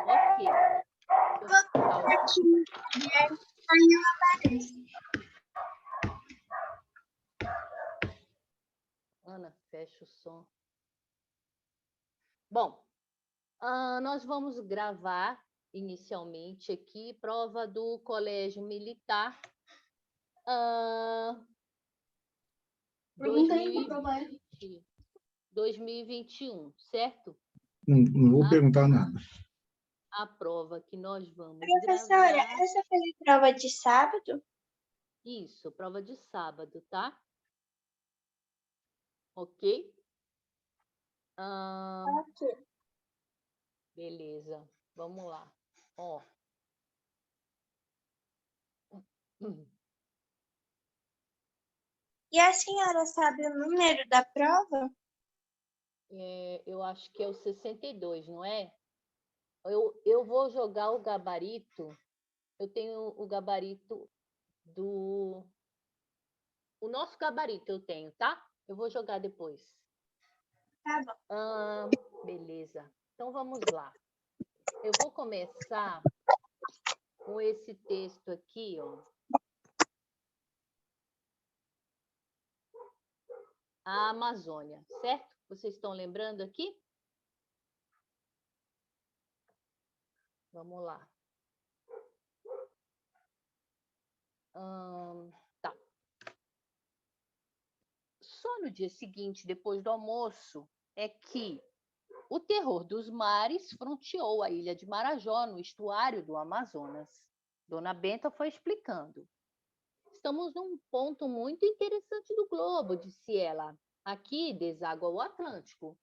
Ok. Aí eu apareço. Ana, fecha o som. Bom, nós vamos gravar inicialmente aqui prova do Colégio Militar 2021, certo? Não vou perguntar nada. A prova que nós vamos Professora, gravar... essa foi a prova de sábado? Isso, prova de sábado, tá? Ok? Ok. Beleza, vamos lá. Ó. E a senhora sabe o número da prova? Eu acho que é o 62, não é? Eu vou jogar o gabarito. Eu tenho o gabarito do... O nosso gabarito eu tenho, tá? Eu vou jogar depois. Tá bom. Beleza. Então, vamos lá. Eu vou começar com esse texto aqui, ó. A Amazônia, certo? Vocês estão lembrando aqui? Vamos lá. Tá. Só no dia seguinte, depois do almoço, é que o terror dos mares fronteou a ilha de Marajó, no estuário do Amazonas. Dona Benta foi explicando. Estamos num ponto muito interessante do globo, disse ela. Aqui deságua o Atlântico,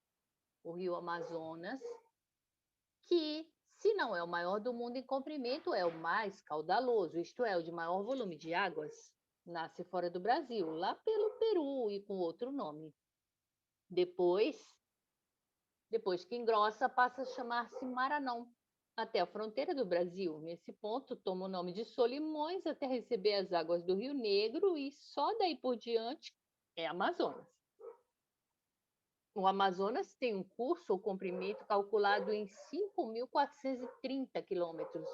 o rio Amazonas, que, se não é o maior do mundo em comprimento, é o mais caudaloso, isto é, o de maior volume de águas. Nasce fora do Brasil, lá pelo Peru e com outro nome. Depois que engrossa, passa a chamar-se Maranhão, até a fronteira do Brasil. Nesse ponto, toma o nome de Solimões até receber as águas do Rio Negro e só daí por diante é Amazonas. O Amazonas tem um curso ou comprimento calculado em 5.430 quilômetros,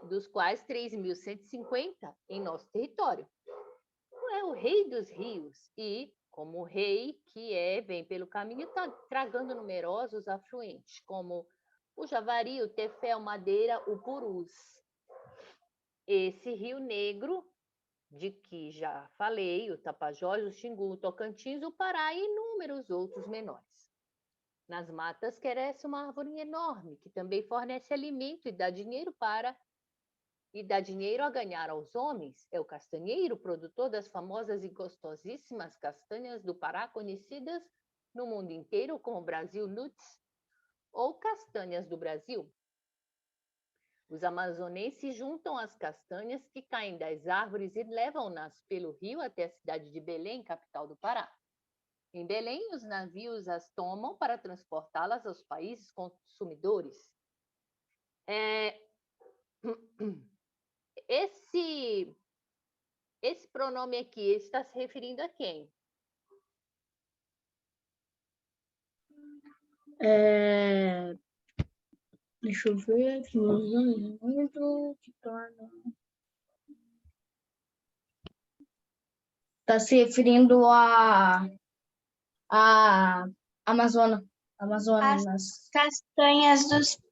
dos quais 3.150 em nosso território. É o rei dos rios e, como rei que é, vem pelo caminho tragando numerosos afluentes, como o Javari, o Tefé, o Madeira, o Purus. Esse Rio Negro, de que já falei, o Tapajós, o Xingu, o Tocantins, o Pará e inúmeros outros menores. Nas matas cresce uma árvore enorme, que também fornece alimento e dá dinheiro a ganhar aos homens. É o castanheiro, produtor das famosas e gostosíssimas castanhas do Pará, conhecidas no mundo inteiro como Brasil Nuts ou castanhas do Brasil. Os amazonenses juntam as castanhas que caem das árvores e levam-nas pelo rio até a cidade de Belém, capital do Pará. Em Belém, os navios as tomam para transportá-las aos países consumidores. Esse pronome aqui está se referindo a quem? Deixa eu ver. Muito que torna. Está se referindo a Amazonas. As castanhas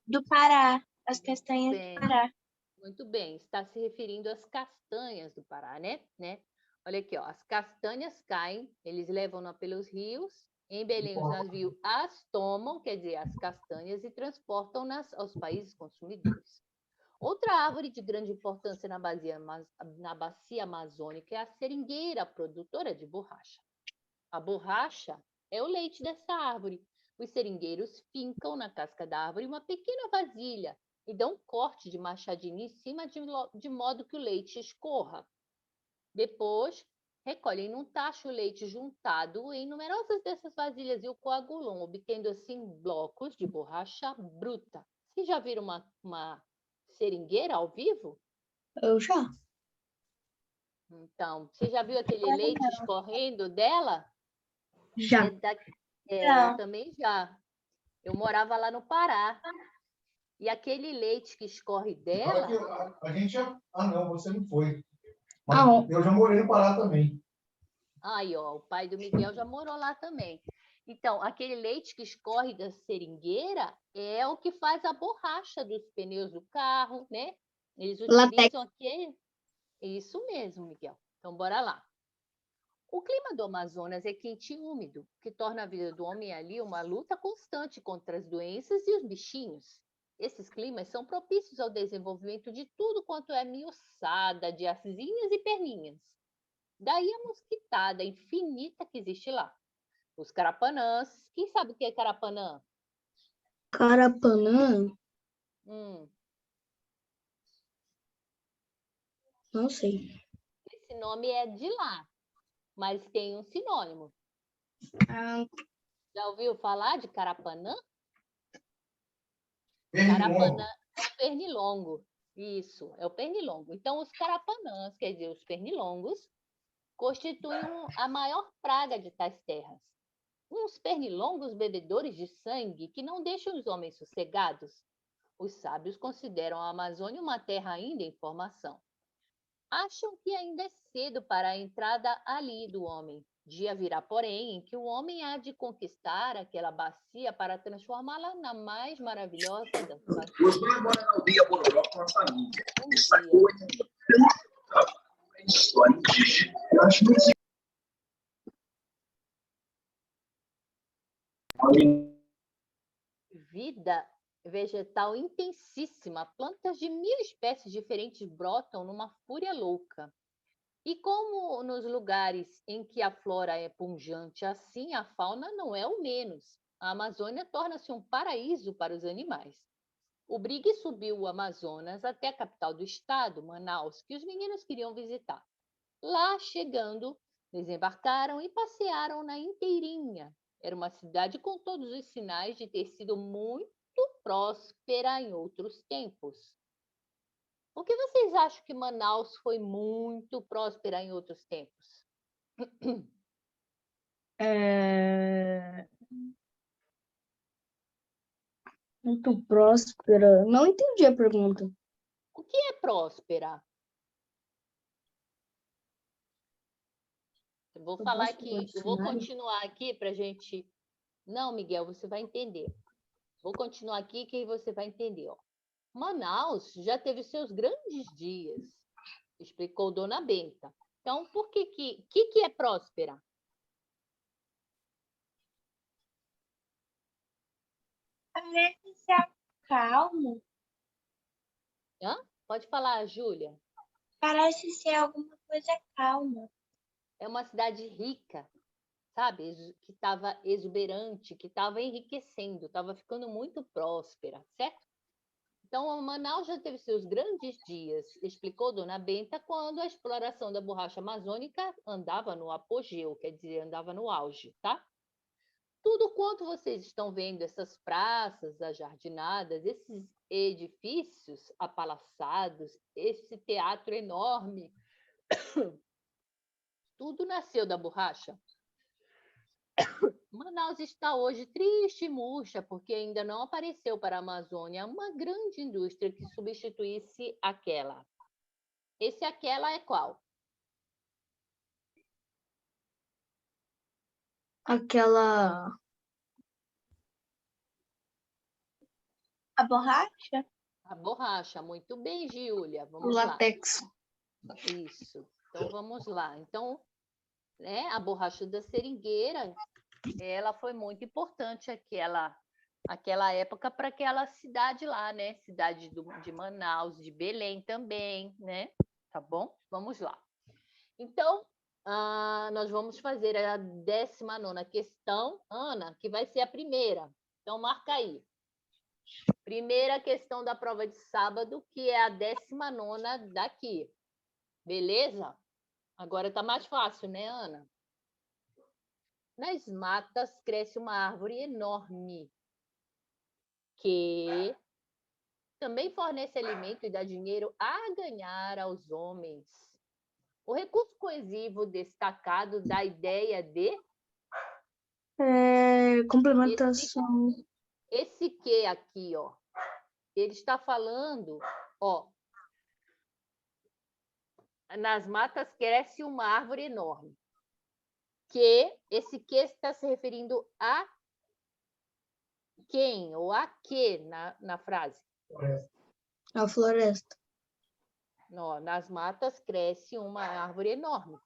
do Pará. As castanhas do Pará. Muito bem, está se referindo às castanhas do Pará, né? Olha aqui, ó, as castanhas caem, eles levam-na pelos rios, em Belém os navios as tomam, quer dizer, as castanhas, e transportam-nas aos países consumidores. Outra árvore de grande importância na bacia amazônica é a seringueira, produtora de borracha. A borracha é o leite dessa árvore. Os seringueiros fincam na casca da árvore uma pequena vasilha e dão um corte de machadinha em cima de modo que o leite escorra. Depois, recolhem num tacho o leite juntado em numerosas dessas vasilhas e o coagulam, obtendo assim blocos de borracha bruta. Vocês já viram uma seringueira ao vivo? Eu já. Então, você já viu aquele leite escorrendo dela? Já. Eu Não. também já. Eu morava lá no Pará. E aquele leite que escorre Fala dela, que a gente já. Ah, não, você não foi. Mas Ah, eu já morei no Pará também. aí, ó, o pai do Miguel já morou lá também. Então, aquele leite que escorre da seringueira é o que faz a borracha dos pneus do carro, né? Eles Latex. utilizam aquele. Isso mesmo, Miguel. Então, bora lá. O clima do Amazonas é quente e úmido, que torna a vida do homem ali uma luta constante contra as doenças e os bichinhos. Esses climas são propícios ao desenvolvimento de tudo quanto é miuçada de asinhas e perninhas. Daí a mosquitada infinita que existe lá. Os carapanãs. Quem sabe o que é carapanã? Carapanã? Hum, Não sei. esse nome é de lá, mas tem um sinônimo. Ah, Já ouviu falar de carapanã? Pernilongo. Carapanã é o pernilongo. Isso, é o pernilongo. Então, os carapanãs, quer dizer, os pernilongos, constituem a maior praga de tais terras. Uns pernilongos bebedores de sangue que não deixam os homens sossegados. Os sábios consideram a Amazônia uma terra ainda em formação. Acham que ainda é cedo para a entrada ali do homem. Dia virá, porém, em que o homem há de conquistar aquela bacia para transformá-la na mais maravilhosa das bacias. Os mora na aldeia Bororó com a família. Um Sacou dia. a história indígena. Eu acho muito Vida vegetal intensíssima. Plantas de 1000 espécies diferentes brotam numa fúria louca. E como nos lugares em que a flora é pungente, assim a fauna não é o menos. A Amazônia torna-se um paraíso para os animais. O Brigue subiu o Amazonas até a capital do estado, Manaus, que os meninos queriam visitar. Lá, chegando, desembarcaram e passearam na inteirinha. Era uma cidade com todos os sinais de ter sido muito próspera em outros tempos. Por que vocês acham que Manaus foi muito próspera em outros tempos? é... Muito próspera. Não entendi a pergunta. O que é próspera? Eu vou Eu falar posso pegar o aqui, eu vou dicionário? continuar aqui para a gente. Não, Miguel, você vai entender. Vou continuar aqui que aí você vai entender. Ó. Manaus já teve seus grandes dias, explicou Dona Benta. Então, por que é próspera? Parece ser calmo. Hã? Pode falar, Júlia. Parece ser alguma coisa calma. É uma cidade rica, sabe? Que estava exuberante, que estava enriquecendo, estava ficando muito próspera, certo? Então, Manaus já teve seus grandes dias, explicou Dona Benta, quando a exploração da borracha amazônica andava no apogeu, quer dizer, andava no auge, tá? Tudo quanto vocês estão vendo, essas praças ajardinadas, esses edifícios apalaçados, esse teatro enorme, tudo nasceu da borracha. Manaus está hoje triste e murcha, porque ainda não apareceu para a Amazônia uma grande indústria que substituísse aquela. Esse aquela é qual? Aquela... A borracha? A borracha. Muito bem, Giulia. O Vamos lá. latex. Isso. Então, vamos lá. Então, né, a borracha da seringueira, ela foi muito importante aquela época para aquela cidade lá, né? Cidade de Manaus, de Belém também, né? Tá bom? Vamos lá. Então, nós vamos fazer a 19ª questão, Ana, que vai ser a primeira. Então, marca aí. Primeira questão da prova de sábado, que é a 19ª daqui. Beleza? Agora tá mais fácil, né, Ana? Nas matas cresce uma árvore enorme que também fornece alimento e dá dinheiro a ganhar aos homens. O recurso coesivo destacado dá ideia de Complementação. Esse que aqui, ó, ele está falando, ó, nas matas cresce uma árvore enorme. Esse que está se referindo a quem ou a que na frase? A floresta. Não, nas matas cresce uma árvore enorme.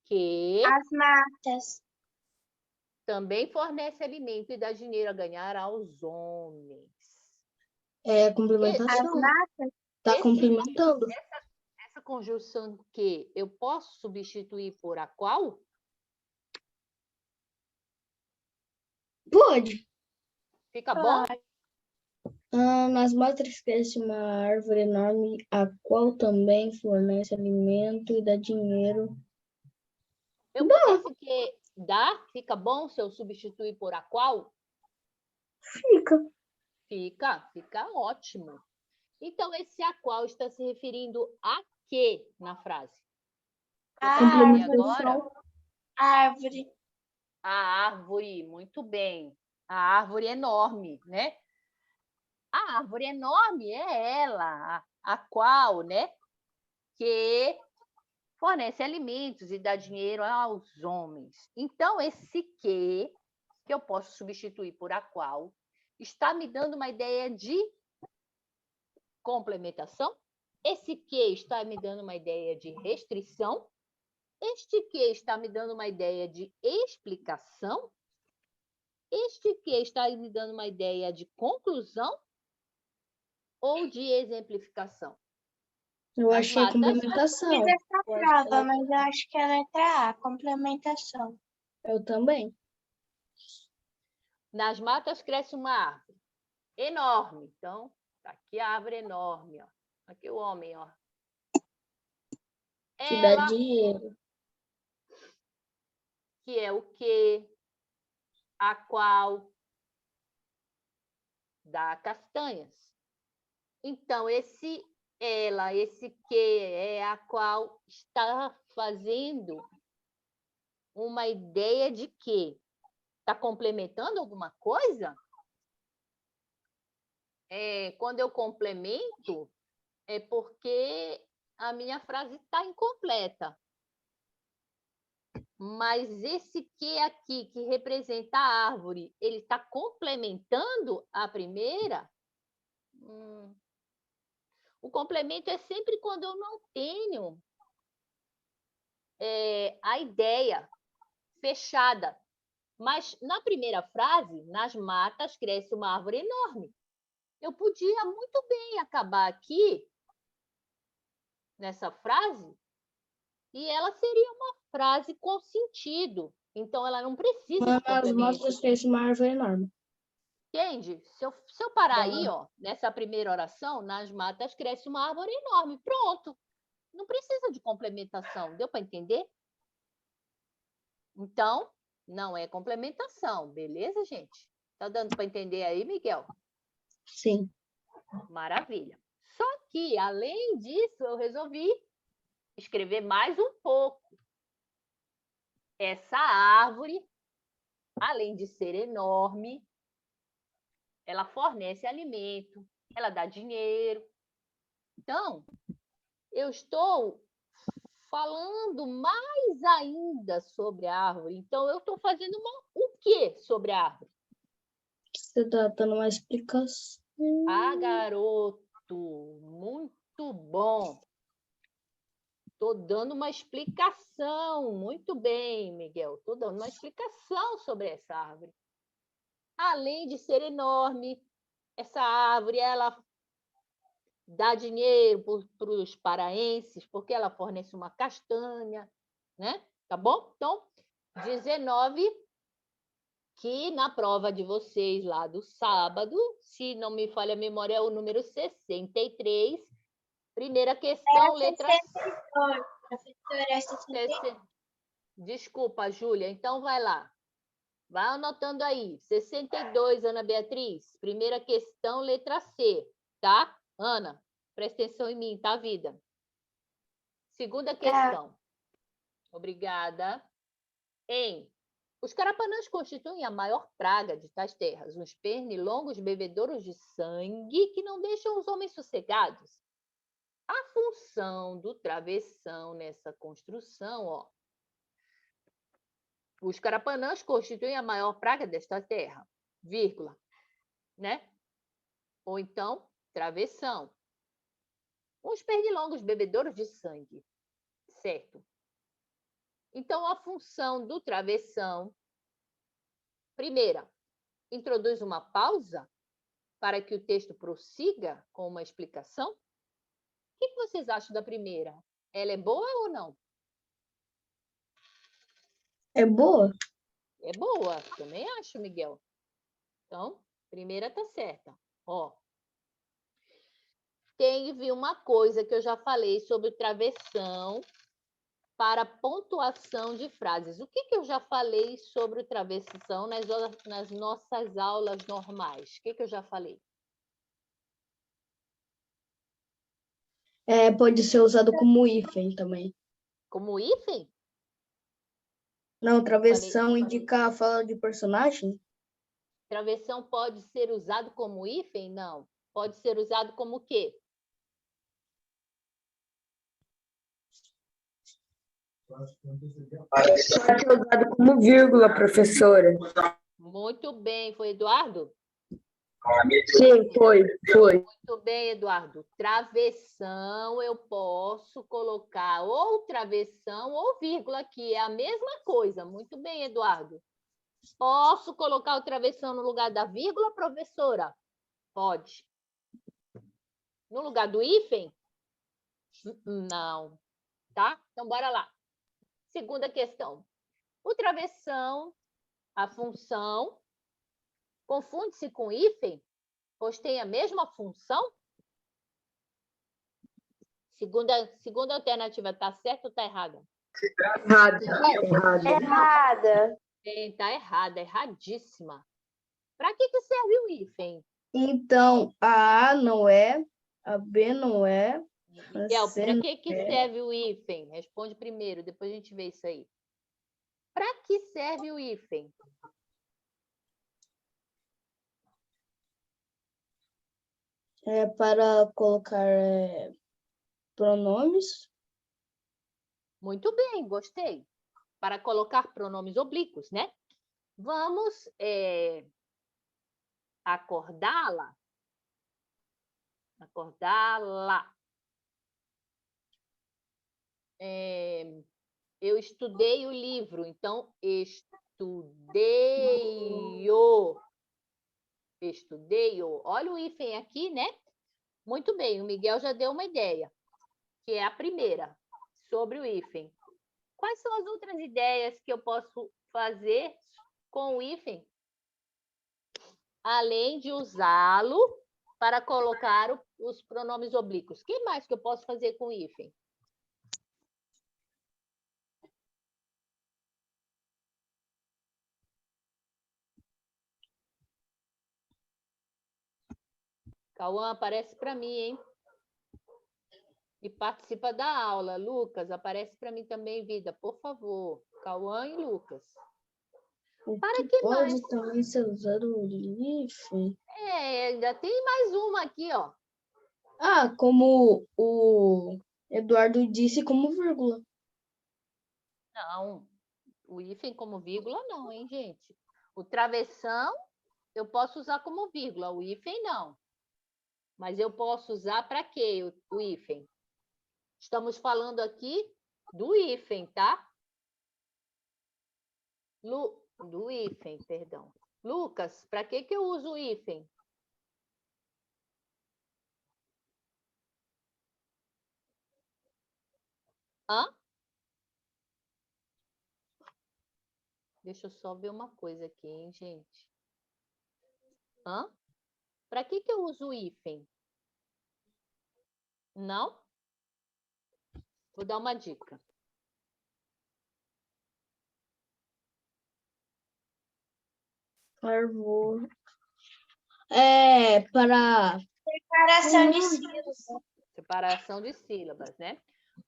Que As matas. também fornece alimento e dá dinheiro a ganhar aos homens. As Complementação. matas. Tá complementando. Essa conjunção que eu posso substituir por a qual? Pode. Fica bom? Nas matas cresce uma árvore enorme, a qual também fornece alimento e dá dinheiro. Eu botei esse que dá, fica bom se eu substituir por a qual? Fica ótimo. Então, esse a qual está se referindo a que na frase? Complementação. Árvore. A árvore, muito bem. A árvore enorme, né? A árvore enorme é ela, a qual, né? Que fornece alimentos e dá dinheiro aos homens. Então, esse que eu posso substituir por a qual, está me dando uma ideia de complementação. Esse que está me dando uma ideia de restrição. Este que está me dando uma ideia de explicação. Este que está me dando uma ideia de conclusão ou de exemplificação? Eu achei complementação. Fiz essa prova, mas eu acho que é a letra A, complementação. Eu também. Nas matas cresce uma árvore enorme. Então, tá aqui a árvore enorme, ó. Aqui o homem, ó. Que dá dinheiro. Que é o que, a qual dá castanhas. Então, esse que é a qual está fazendo uma ideia de quê? Está complementando alguma coisa? Quando eu complemento, é porque a minha frase está incompleta. Mas esse que aqui, que representa a árvore, ele está complementando a primeira? O complemento é sempre quando eu não tenho a ideia fechada. Mas na primeira frase, nas matas cresce uma árvore enorme. Eu podia muito bem acabar aqui, nessa frase, e ela seria uma frase com sentido. Então, ela não precisa de Nas complemento. matas cresce uma árvore enorme. Entende? Se eu parar aí, ó, nessa primeira oração, nas matas cresce uma árvore enorme. Pronto. Não precisa de complementação. Deu para entender? Então, não é complementação. Beleza, gente? Tá dando para entender aí, Miguel? Sim. Maravilha. Só que, além disso, eu resolvi escrever mais um pouco. Essa árvore, além de ser enorme, ela fornece alimento, ela dá dinheiro. Então, eu estou falando mais ainda sobre a árvore. Então, eu estou fazendo o quê sobre a árvore? Você está dando uma explicação. Ah, garoto, muito bom. Estou dando uma explicação. Muito bem, Miguel. Estou dando uma explicação sobre essa árvore. Além de ser enorme, essa árvore ela dá dinheiro para os paraenses, porque ela fornece uma castanha, né? Tá bom? Então, 19, que na prova de vocês lá do sábado, se não me falha a memória, é o número 63. Primeira questão, letra C. Professora, é 62. Desculpa, Júlia. Então, vai lá. Vai anotando aí. 62, Ana Beatriz. Primeira questão, letra C. Tá? Ana, presta atenção em mim, tá, vida? Segunda questão. Obrigada. Em Os carapanãs constituem a maior praga de tais terras, uns pernilongos bebedouros de sangue que não deixam os homens sossegados. A função do travessão nessa construção, ó, os carapanãs constituem a maior praga desta terra, vírgula, né? Ou então, travessão. Uns pernilongos bebedouros de sangue, certo? Então, a função do travessão, primeira, introduz uma pausa para que o texto prossiga com uma explicação. O que vocês acham da primeira? Ela é boa ou não? É boa? É boa, também acho, Miguel. Então, primeira tá certa. Ó, teve uma coisa que eu já falei sobre travessão para pontuação de frases. O que eu já falei sobre travessão nas nossas aulas normais? O que eu já falei? Pode ser usado como hífen também. Como hífen? Não, travessão indica a fala de personagem? Travessão pode ser usado como hífen? Não. Pode ser usado como o quê? Pode ser usado como vírgula, professora. Muito bem. Foi Eduardo? Sim, foi. Muito bem, Eduardo. Travessão, eu posso colocar ou travessão ou vírgula, que é a mesma coisa. Muito bem, Eduardo. Posso colocar o travessão no lugar da vírgula, professora? Pode. No lugar do hífen? Não. Tá? Então, bora lá. Segunda questão. O travessão, a função, confunde-se com hífen, pois tem a mesma função? Segunda alternativa, está certa ou está errada? Errada. Está errada, erradíssima. Para que serve o hífen? Então, a A não é, a B não é, Miguel, C para não que é. serve o hífen? Responde primeiro, depois a gente vê isso aí. Para que serve o hífen? É para colocar pronomes. Muito bem, gostei. Para colocar pronomes oblíquos, né? Vamos acordá-la. Acordá-la. Eu estudei o livro, então estudei-o. Estudei-o. Olha o hífen aqui, né? Muito bem, o Miguel já deu uma ideia, que é a primeira, sobre o hífen. Quais são as outras ideias que eu posso fazer com o hífen? Além de usá-lo para colocar os pronomes oblíquos. O que mais que eu posso fazer com o hífen? Cauã, aparece para mim, hein? E participa da aula. Lucas, aparece para mim também, vida, por favor. Cauã e Lucas. Para que pode mais? também ser usado o hífen. Ainda tem mais uma aqui, ó. Ah, como o Eduardo disse, como vírgula. Não, o hífen como vírgula não, hein, gente? O travessão eu posso usar como vírgula, o hífen não. Mas eu posso usar para quê o hífen? Estamos falando aqui do hífen, tá? Do hífen, perdão. Lucas, para que eu uso o hífen? Hã? Deixa eu só ver uma coisa aqui, hein, gente? Hã? Para que eu uso o hífen? Não? Vou dar uma dica. Para Separação de sílabas. Separação de sílabas, né?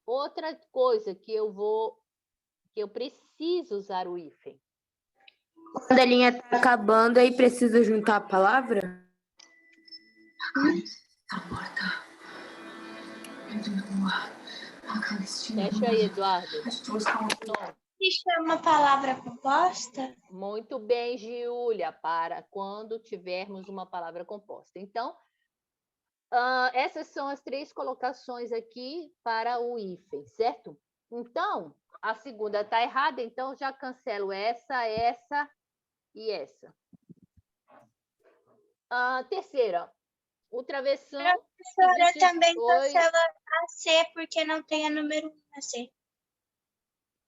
Outra coisa que eu preciso usar o hífen. Quando a linha tá acabando, aí precisa juntar a palavra? Fecha aí, Eduardo. Se chama palavra composta? Muito bem, Giulia, para quando tivermos uma palavra composta. Então, essas são as 3 colocações aqui para o hífen, certo? Então, a segunda está errada, então já cancelo essa e essa. Terceira, o travessão. Professora, também Oi. cancela a C, porque não tem a número 1 na C.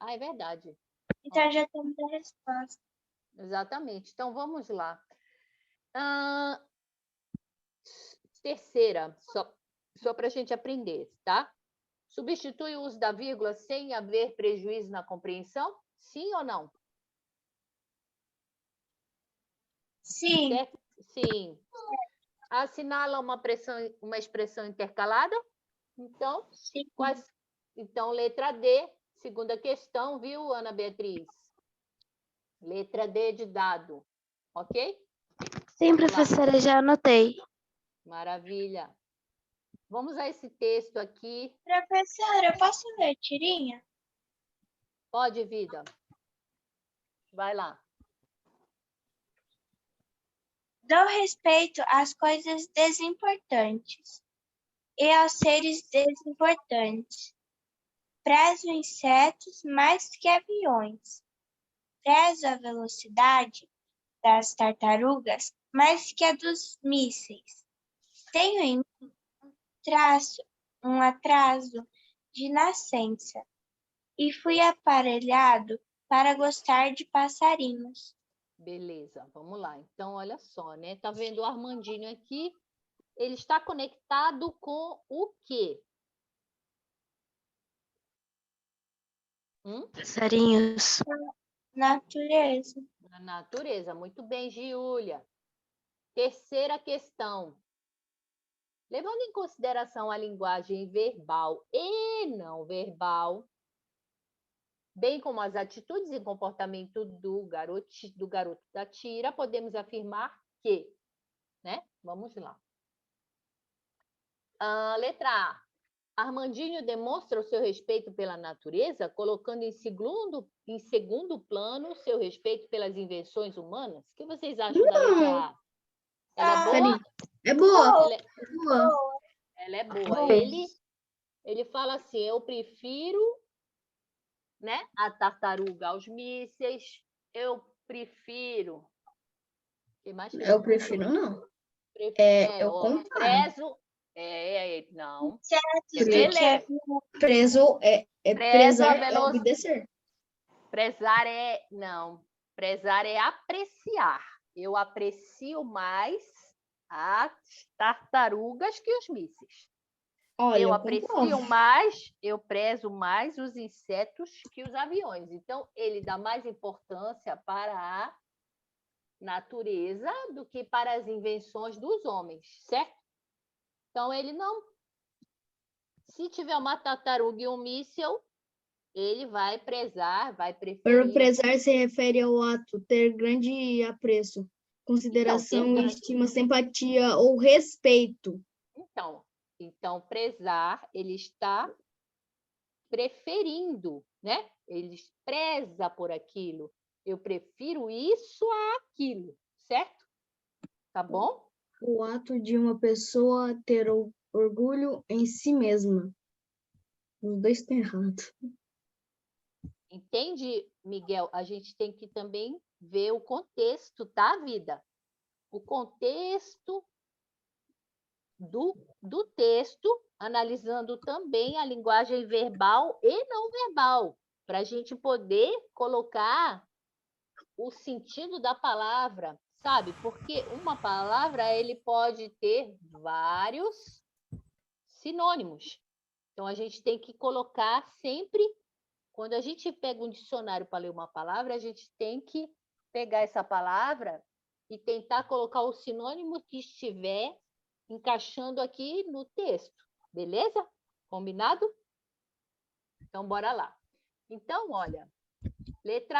É verdade. Então já temos a resposta. Exatamente. Então, vamos lá. Terceira, só para a gente aprender, tá? Substitui o uso da vírgula sem haver prejuízo na compreensão? Sim ou não? Sim. Certo? Sim. Assinala uma expressão intercalada? Então, Sim. Então, letra D, segunda questão, viu, Ana Beatriz? Letra D de dado, ok? Sim, professora, já anotei. Maravilha. Vamos a esse texto aqui. Professora, eu posso ler tirinha? Pode, vida. Vai lá. Dou respeito às coisas desimportantes e aos seres desimportantes. Prezo insetos mais que aviões. Prezo a velocidade das tartarugas mais que a dos mísseis. Tenho em mim um atraso de nascença e fui aparelhado para gostar de passarinhos. Beleza, vamos lá. Então, olha só, né? Tá vendo o Armandinho aqui? Ele está conectado com o quê? Passarinhos. Natureza. A natureza. Muito bem, Giulia. Terceira questão. Levando em consideração a linguagem verbal e não verbal, bem como as atitudes e comportamento do garoto da tira, podemos afirmar que, né? Vamos lá. Letra A. Armandinho demonstra o seu respeito pela natureza, colocando em segundo plano o seu respeito pelas invenções humanas? O que vocês acham da letra A? Ela é boa? É boa. Ela é boa. Ele fala assim, eu prefiro, né, a tartaruga aos mísseis, eu prefiro... O que mais tem? Eu prefiro não. Eu comparo. Prezo... não. Preso prezar é obedecer. Prezar não. Prezar é apreciar. Eu aprecio mais as tartarugas que os mísseis. Olha, eu concordo. eu prezo mais os insetos que os aviões. Então, ele dá mais importância para a natureza do que para as invenções dos homens, certo? Então, ele não... Se tiver uma tartaruga e um míssil, ele vai prezar, vai preferir... Prezar se refere ao ato, ter grande apreço, consideração, estima, simpatia ou respeito. Então, prezar, ele está preferindo, né? Ele preza por aquilo. Eu prefiro isso a aquilo, certo? Tá bom? O ato de uma pessoa ter orgulho em si mesma. Os dois estão errados. Entende, Miguel? A gente tem que também ver o contexto, tá, vida? O contexto do texto, analisando também a linguagem verbal e não verbal, para a gente poder colocar o sentido da palavra, sabe? Porque uma palavra ele pode ter vários sinônimos. Então, a gente tem que colocar sempre, quando a gente pega um dicionário para ler uma palavra, a gente tem que pegar essa palavra e tentar colocar o sinônimo que estiver encaixando aqui no texto, beleza? Combinado? Então, bora lá. Então, olha, letra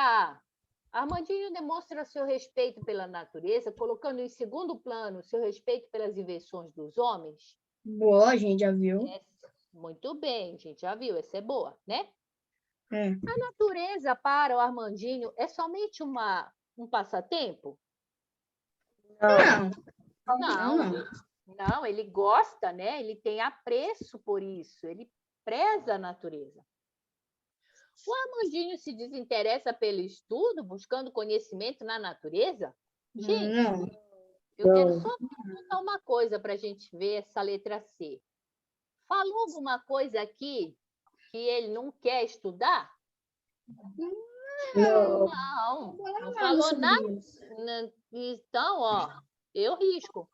A. Armandinho demonstra seu respeito pela natureza, colocando em segundo plano seu respeito pelas invenções dos homens. Boa, a gente já viu. Muito bem, a gente já viu, essa é boa, né? É. A natureza para o Armandinho é somente um passatempo? Não, ele gosta, né? Ele tem apreço por isso, ele preza a natureza. O Armandinho se desinteressa pelo estudo, buscando conhecimento na natureza? Gente, Não. eu quero só perguntar uma coisa para a gente ver essa letra C. Falou alguma coisa aqui que ele não quer estudar? Não falou nada. Então, ó, eu risco.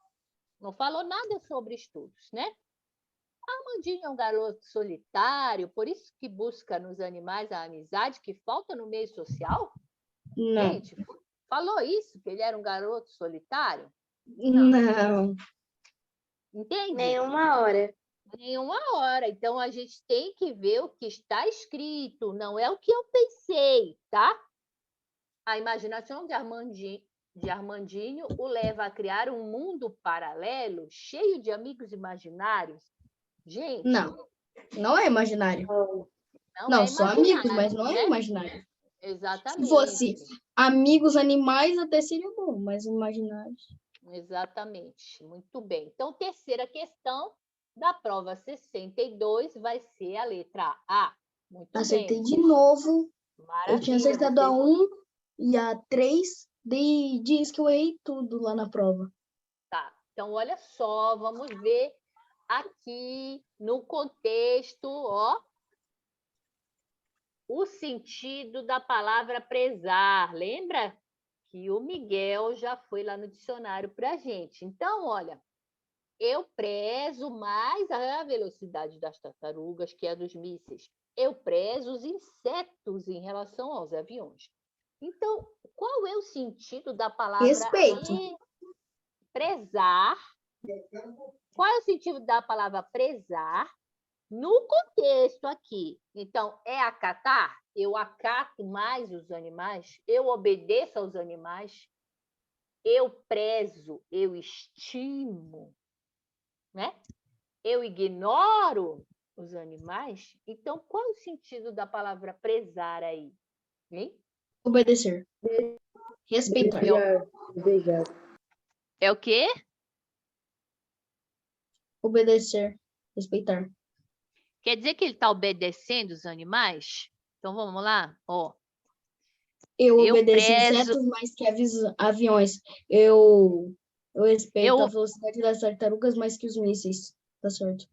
Não falou nada sobre estudos, né? Armandinho é um garoto solitário, por isso que busca nos animais a amizade que falta no meio social? Não. Gente, falou isso, que ele era um garoto solitário? Não. Entende? Nenhuma hora. Nenhuma hora. Então, a gente tem que ver o que está escrito, não é o que eu pensei, tá? A imaginação de Armandinho o leva a criar um mundo paralelo, cheio de amigos imaginários. Gente, não é imaginário. não é só amigos, mas imaginário, não né? é imaginário. Exatamente. Se fosse amigos animais, até seria bom, mas imaginários. Exatamente. Muito bem. Então, terceira questão da prova 62 vai ser a letra A. Muito Acertei bem. de novo. Maravilha. Eu tinha acertado a Você- 1 e a 3. Diz que eu errei tudo lá na prova. Tá. Então, olha só, vamos ver aqui no contexto, ó, o sentido da palavra prezar. Lembra que o Miguel já foi lá no dicionário para a gente. Então, olha, eu prezo mais a velocidade das tartarugas que a dos mísseis. Eu prezo os insetos em relação aos aviões. Então, qual é o sentido da palavra Respeito. prezar? Qual é o sentido da palavra prezar no contexto aqui? Então, é acatar? Eu acato mais os animais? Eu obedeço aos animais? Eu prezo, eu estimo, né? Eu ignoro os animais? Então, qual é o sentido da palavra prezar aí? Hein? Obedecer. Respeitar. É o quê? Obedecer. Respeitar. Quer dizer que ele está obedecendo os animais? Então, vamos lá? Ó, Eu Eu obedeço prezo- insetos mais que aviões. Eu respeito Eu- a velocidade das tartarugas mais que os mísseis. Tá certo.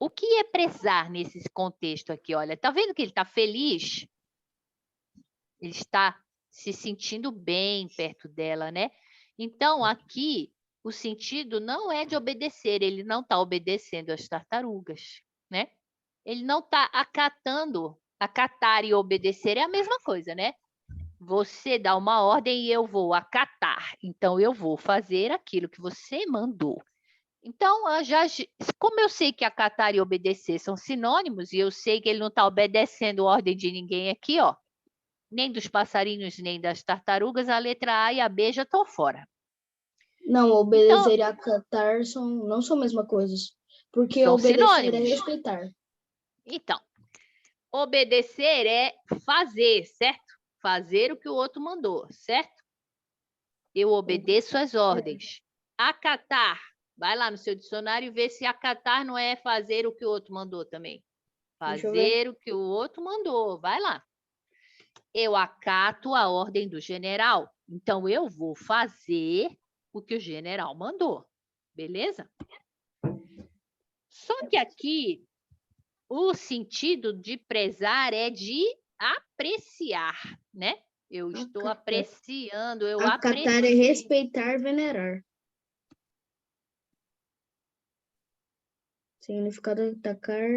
o que é prezar nesse contexto aqui? Olha, tá vendo que ele está feliz? Ele está se sentindo bem perto dela, né? Então, aqui, o sentido não é de obedecer, ele não está obedecendo às tartarugas, né? Ele não está acatando. Acatar e obedecer é a mesma coisa, né? Você dá uma ordem e eu vou acatar. Então, eu vou fazer aquilo que você mandou. Então, como eu sei que acatar e obedecer são sinônimos, e eu sei que ele não está obedecendo ordem de ninguém aqui, ó, nem dos passarinhos, nem das tartarugas, a letra A e a B já estão fora. Não, obedecer e acatar não são a mesma coisa. Porque São obedecer é sinônimos. respeitar. Então, obedecer é fazer, certo? Fazer o que o outro mandou, certo? Eu obedeço às ordens. Acatar. Vai lá no seu dicionário e vê se acatar não é fazer o que o outro mandou também. Deixa eu ver. Fazer o que o outro mandou. Vai lá. Eu acato a ordem do general. Então, eu vou fazer o que o general mandou. Beleza? Só que aqui, o sentido de prezar é de apreciar, né? Eu estou Acatar. apreciando, eu Acatar é aprecio. respeitar, venerar. Significado atacar.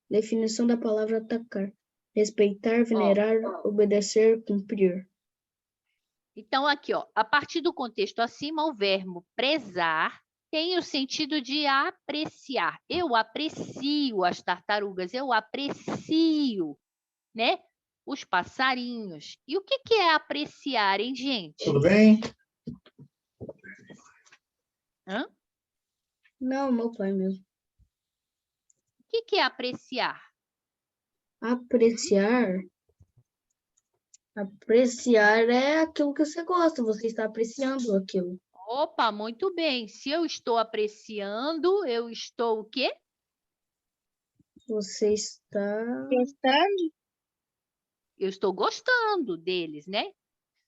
Definição da palavra atacar. Respeitar, venerar, obedecer, cumprir. Então, aqui, ó, a partir do contexto acima, o verbo prezar tem o sentido de apreciar. Eu aprecio as tartarugas, eu aprecio, né? os passarinhos. E o que é apreciar, hein, gente? Tudo bem? Hã? Não, meu pai mesmo. O que é apreciar? Apreciar. Apreciar é aquilo que você gosta. Você está apreciando aquilo. Opa, muito bem. Se eu estou apreciando, eu estou o quê? Você está... Gostando? Eu estou gostando deles, né?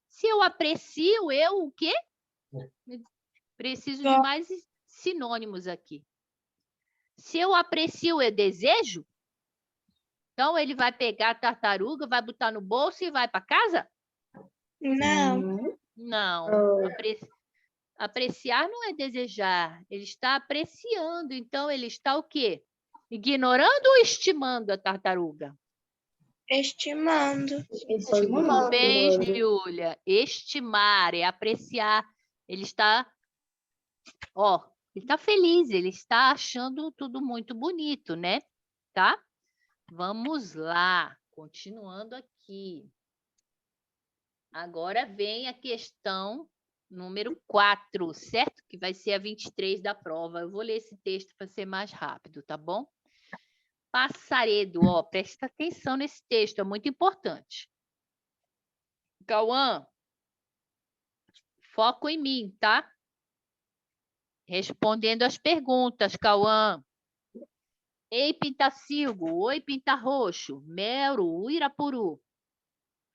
Se eu aprecio, eu o quê? Preciso de mais sinônimos aqui. Se eu aprecio, eu desejo? Então, ele vai pegar a tartaruga, vai botar no bolso e vai para casa? Não. Não. Apreciar não é desejar. Ele está apreciando. Então, ele está o quê? Ignorando ou estimando a tartaruga? Estimando. Muito bem, Júlia. Estimar é apreciar. Ele está, ele está feliz, ele está achando tudo muito bonito, né? Tá? Vamos lá, continuando aqui. Agora vem a questão número 4, certo? Que vai ser a 23 da prova. Eu vou ler esse texto para ser mais rápido, tá bom? Passaredo, presta atenção nesse texto, é muito importante. Cauã, foco em mim, tá? Respondendo as perguntas, Cauã. Ei, Pintacilgo, oi, Pintarroxo, Mero, Uirapuru.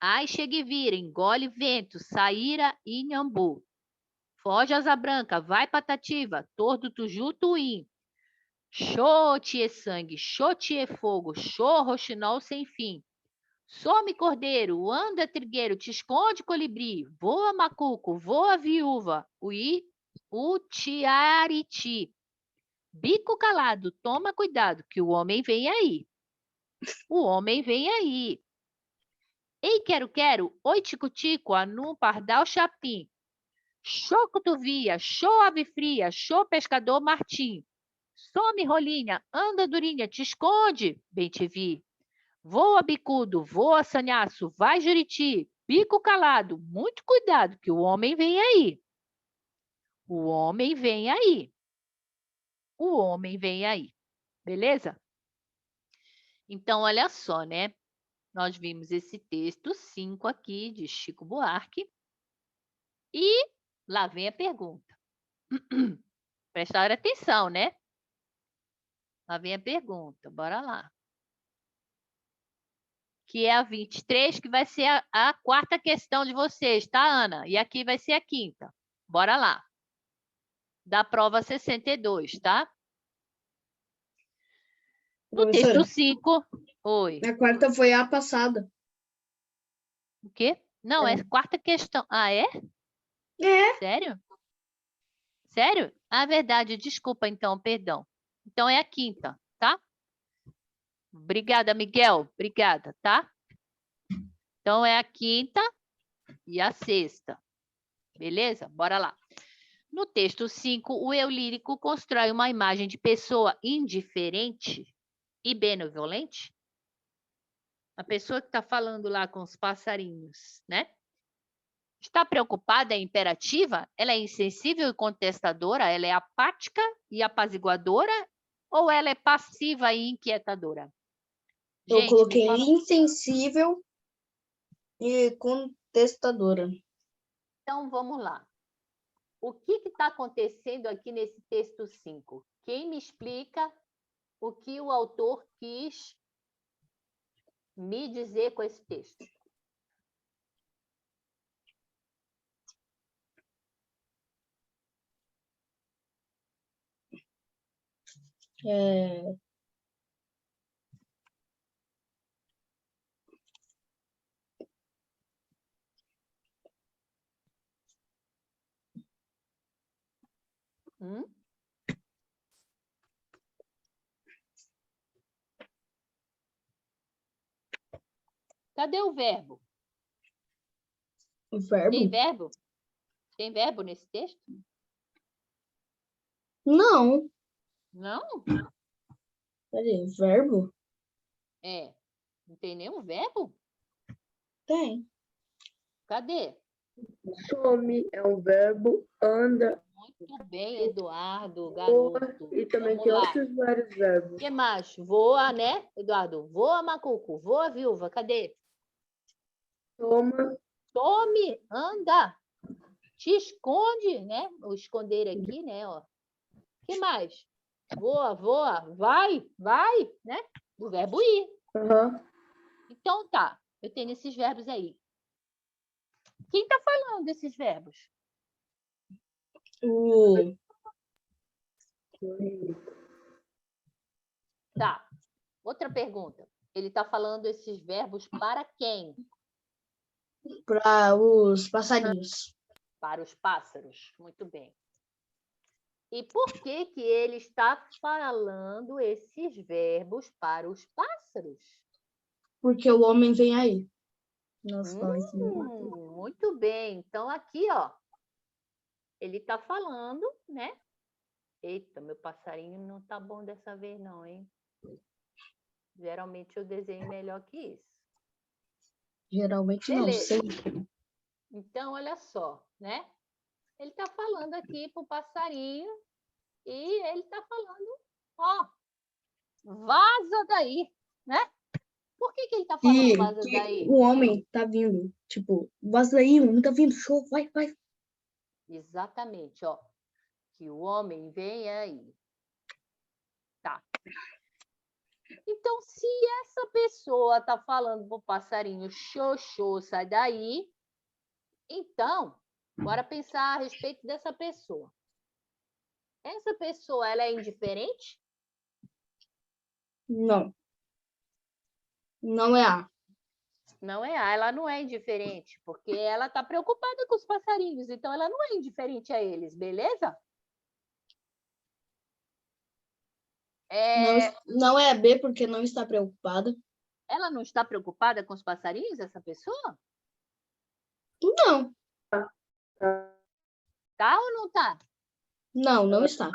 Ai, Cheguevira, engole vento, Saíra e Inhambu. Foge asa branca, vai Patativa, Tordo Tuju, Tuim. Xote sangue, xote fogo, xô roxinol sem fim. Some cordeiro, anda trigueiro, te esconde colibri, voa macuco, voa viúva, o tiariti. Bico calado, toma cuidado, que o homem vem aí. O homem vem aí. Ei, quero, oi, tico-tico, anu, pardal, chapim. Xô cotovia, xô ave fria, xô pescador, martim. Some rolinha, anda durinha, te esconde, bem te vi. Voa bicudo, voa sanhaço, vai juriti, bico calado, muito cuidado, que o homem vem aí. O homem vem aí. O homem vem aí. Beleza? Então, olha só, né? Nós vimos esse texto 5 aqui, de Chico Buarque. E lá vem a pergunta. Prestar atenção, né? Lá vem a pergunta, bora lá. Que é a 23, que vai ser a quarta questão de vocês, tá, Ana? E aqui vai ser a quinta. Bora lá. Da prova 62, tá? No texto 5... Oi. A quarta foi a passada. O quê? Não, é a quarta questão. Ah, é? É. Sério? Sério? Ah, verdade. Desculpa, então, perdão. Então, é a quinta, tá? Obrigada, Miguel. Obrigada, tá? Então, é a quinta e a sexta. Beleza? Bora lá. No texto 5, o eu lírico constrói uma imagem de pessoa indiferente e benevolente. A pessoa que está falando lá com os passarinhos, né? Está preocupada, é imperativa? Ela é insensível e contestadora? Ela é apática e apaziguadora? Ou ela é passiva e inquietadora? Eu Gente, coloquei insensível e contestadora. Então, vamos lá. O que está acontecendo aqui nesse texto 5? Quem me explica o que o autor quis me dizer com esse texto? Cadê o verbo? O verbo? Tem verbo? Tem verbo nesse texto? Não. Não? Peraí, verbo? Não tem nenhum verbo? Tem. Cadê? Some é um verbo, anda, Muito bem, Eduardo, voa, garoto. e também Vamos tem lá. outros vários verbos. O que mais? Voa, né, Eduardo? Voa, macuco. Voa, viúva. Cadê? Toma, Some, anda. Te esconde, né? O esconder aqui, né? Ó. O que mais? Voa, voa. Vai, vai, né? O verbo ir. aham. Então, tá. Eu tenho esses verbos aí. Quem está falando desses verbos? Tá. Outra pergunta. Ele está falando esses verbos para quem? Para os passarinhos. Para os pássaros. Muito bem. E por que que ele está falando esses verbos para os pássaros? Porque o homem vem aí. Nós falamos. Muito bem. Então, aqui, ó, ele está falando, né? Eita, meu passarinho não tá bom dessa vez, não, hein? Geralmente eu desenho melhor que isso. Geralmente não, Beleza. sempre. Então, olha só, né? Ele está falando aqui para o passarinho e ele está falando, ó, vaza daí, né? Por que que ele está falando vaza Que daí? o homem tá vindo. Tipo, vaza daí, o homem tá vindo. Show, vai, vai. Exatamente, ó. Que o homem vem aí. Tá. Então, se essa pessoa está falando para o passarinho, xoxô, sai daí, então, bora pensar a respeito dessa pessoa. Essa pessoa, ela é indiferente? Não. Não é A. Não é A, ela não é indiferente, porque ela está preocupada com os passarinhos, então ela não é indiferente a eles, beleza? Não é B porque não está preocupada. Ela não está preocupada com os passarinhos, essa pessoa? Não. Tá ou não tá? Não, não está.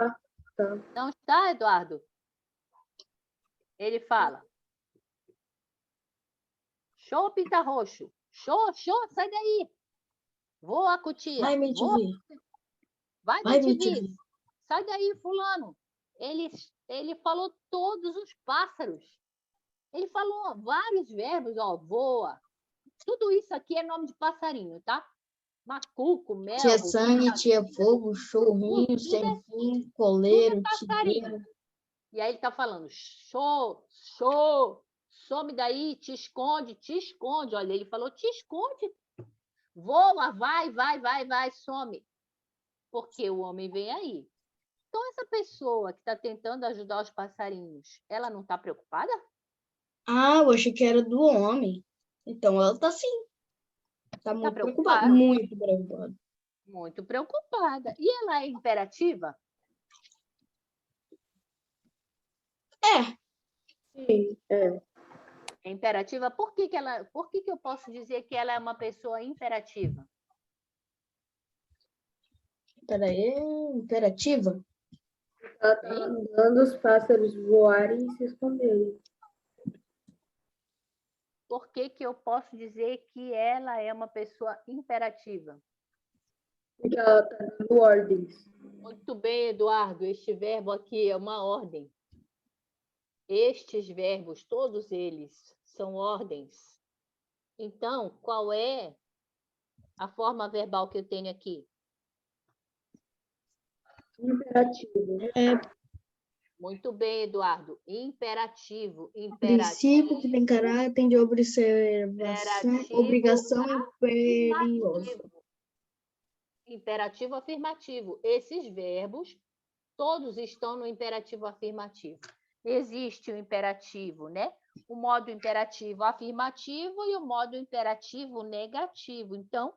Não está, Eduardo? Ele fala. Show, pinta roxo. Show, show, sai daí. Voa, cutia. Vai me te Voa. ver. Vai, Vai me me te ver. ver. Sai daí, fulano. Ele falou todos os pássaros. Ele falou vários verbos, ó, voa. Tudo isso aqui é nome de passarinho, tá? Macuco, mel. Tia sangue, tia fogo, chorrinho, tudo sem fim, tudo coleiro, é passarinho. tigueiro. E aí ele tá falando, show, show, some daí, te esconde, te esconde. Olha, ele falou, te esconde. Voa, vai, vai, vai, vai, some. Porque o homem vem aí. Então, essa pessoa que está tentando ajudar os passarinhos, ela não está preocupada? Ah, eu achei que era do homem. Então ela tá sim. Tá muito preocupada. preocupada? Muito preocupada. Muito preocupada. E ela é imperativa? É. Sim, é. É imperativa? Por que que eu posso dizer que ela é uma pessoa imperativa? Peraí, imperativa? Ela tá mandando os pássaros voarem e se esconderem. Por que que eu posso dizer que ela é uma pessoa imperativa? Porque ela tá dando ordens. Muito bem, Eduardo. Este verbo aqui é uma ordem. Estes verbos, todos eles, são ordens. Então, qual é a forma verbal que eu tenho aqui? Imperativo. Muito bem, Eduardo. Imperativo. Princípio que tem caráter de observação, Imperativo obrigação imperiosa. Imperativo afirmativo. Esses verbos, todos estão no imperativo afirmativo. Existe o imperativo, né? O modo imperativo afirmativo e o modo imperativo negativo. Então,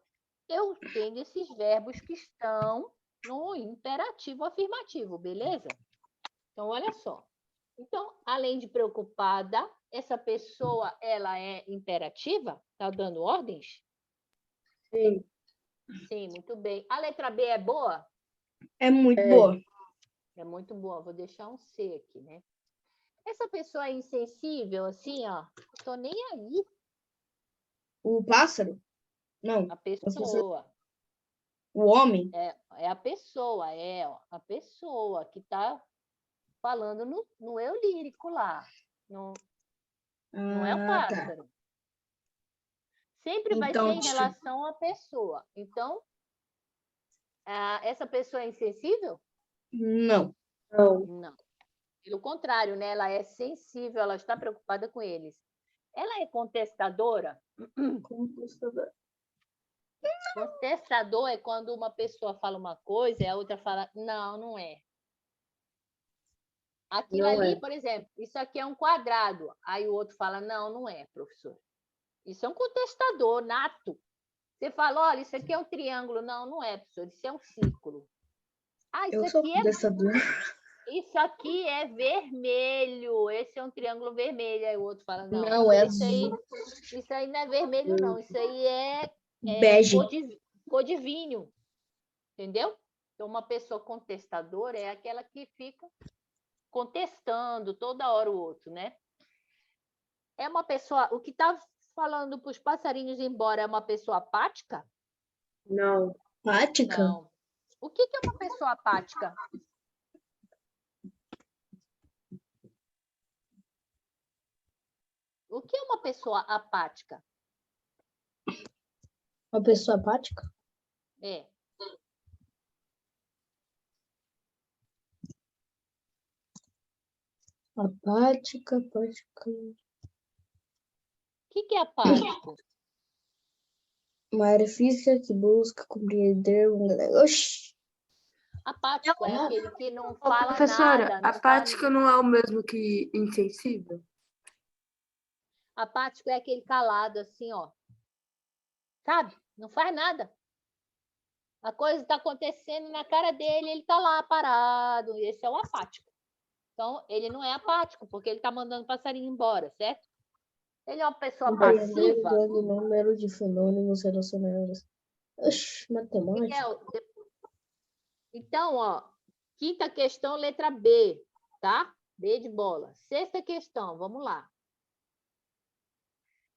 eu tenho esses verbos que estão no imperativo afirmativo, beleza? Então, olha só. Então, além de preocupada, essa pessoa, ela é imperativa? Está dando ordens? Sim. Sim, muito bem. A letra B é boa? É muito boa. É muito boa. Vou deixar um C aqui, né? Essa pessoa é insensível, assim, ó. Tô nem aí. O pássaro? Não. A pessoa. O homem? É a pessoa, ó, a pessoa que está falando no eu lírico lá. Não é o Tá. pássaro. Sempre vai Então, ser em relação à pessoa. Então, essa pessoa é insensível? Não. Não. Não. Pelo contrário, né? Ela é sensível, ela está preocupada com eles. Ela é contestadora? Contestador. Contestador é quando uma pessoa fala uma coisa e a outra fala, não, não é. Aquilo Não ali, é. por exemplo, isso aqui é um quadrado. Aí o outro fala, não, não é, professor. Isso é um contestador nato. Você fala, olha, isso aqui é um triângulo. Não, não é, professor, isso é um círculo. Ah, Eu sou contestador. Isso aqui é vermelho. Esse é um triângulo vermelho. Aí o outro fala, não, Não, é isso aí não é vermelho, não. Isso aí é bege. cor de vinho. Entendeu? Então, uma pessoa contestadora é aquela que fica contestando toda hora o outro, né? É uma pessoa... O que está falando para os passarinhos ir embora é uma pessoa apática? Não. Apática? Não. O que é uma pessoa apática? O que é uma pessoa apática? Uma pessoa apática? É. Apática. O que é apático? Uma área física que busca compreender um... Oxi! Apático é aquele que não Ô, fala professora, nada. Não apática não é o mesmo que insensível? Apático é aquele calado, assim, ó. Sabe? Não faz nada. A coisa está acontecendo na cara dele, ele está lá parado. Esse é o apático. Então, ele não é apático, porque ele está mandando o passarinho embora, certo? Ele é uma pessoa Compreender passiva. o número de fenômenos relacionados. Oxi, matemática. Então, ó, quinta questão, letra B, tá? B de bola. Sexta questão, vamos lá.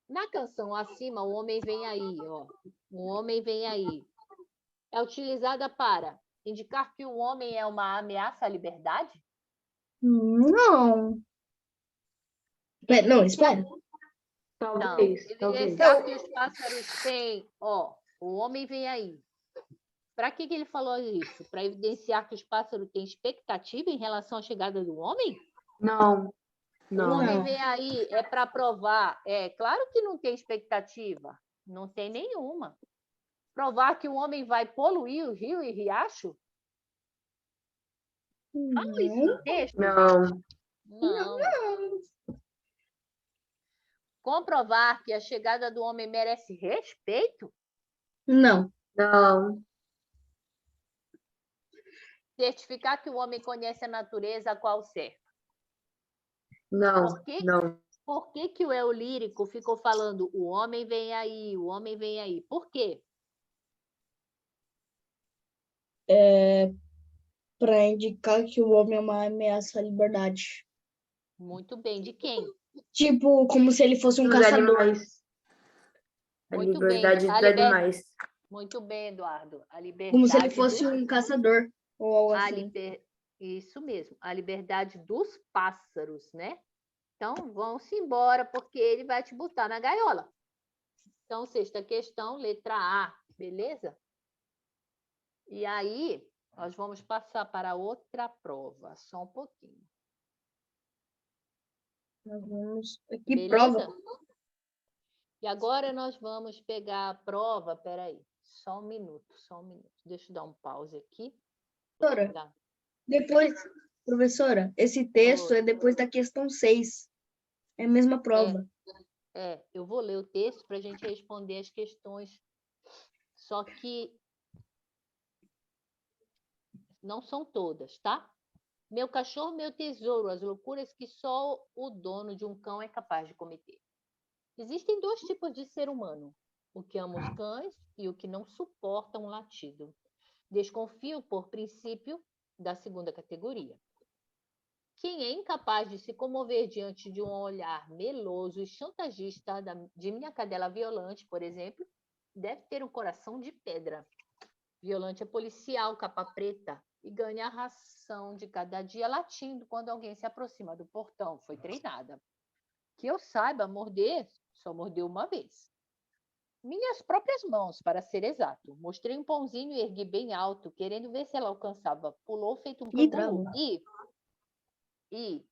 Na canção acima, o homem vem aí, ó. O homem vem aí. É utilizada para indicar que o homem é uma ameaça à liberdade? Não. Não, espera. Talvez. Evidenciar que os pássaros têm, ó, o homem vem aí. Para que ele falou isso? Para evidenciar que os pássaros têm expectativa em relação à chegada do homem? Não. O homem vem aí é para provar. É claro que não tem expectativa. Não tem nenhuma. Provar que o homem vai poluir o rio e riacho? Fala isso no texto. Não. Não. Comprovar que a chegada do homem merece respeito? Não. Não. Certificar que o homem conhece a natureza a qual serve? Não. Não. Por que o eu lírico ficou falando o homem vem aí, o homem vem aí? Por quê? Para indicar que o homem é uma ameaça à liberdade. Muito bem. De quem? Tipo, como se ele fosse um caçador. Animais. A liberdade dos animais. Muito bem, Eduardo. A liberdade Como se ele fosse um caçador ou algo assim. Isso mesmo. A liberdade dos pássaros, né? Então, vão-se embora, porque ele vai te botar na gaiola. Então, sexta questão, letra A, beleza? E aí, nós vamos passar para outra prova. Só um pouquinho. Nós vamos... Que beleza? prova? E agora nós vamos pegar a prova. Peraí, só um minuto. Deixa eu dar um pause aqui. Professora, esse texto é depois da questão 6. É a mesma prova. Eu vou ler o texto para a gente responder as questões. Só que não são todas, tá? Meu cachorro, meu tesouro, as loucuras que só o dono de um cão é capaz de cometer. Existem 2 tipos de ser humano: o que ama os cães e o que não suporta um latido. Desconfio, por princípio, da segunda categoria. Quem é incapaz de se comover diante de um olhar meloso e chantagista de minha cadela Violante, por exemplo, deve ter um coração de pedra. Violante é policial, capa preta, e ganha a ração de cada dia latindo quando alguém se aproxima do portão. Foi treinada. Que eu saiba, morder, só mordeu uma vez. Minhas próprias mãos, para ser exato. Mostrei um pãozinho e ergui bem alto, querendo ver se ela alcançava. Pulou feito um canguru. E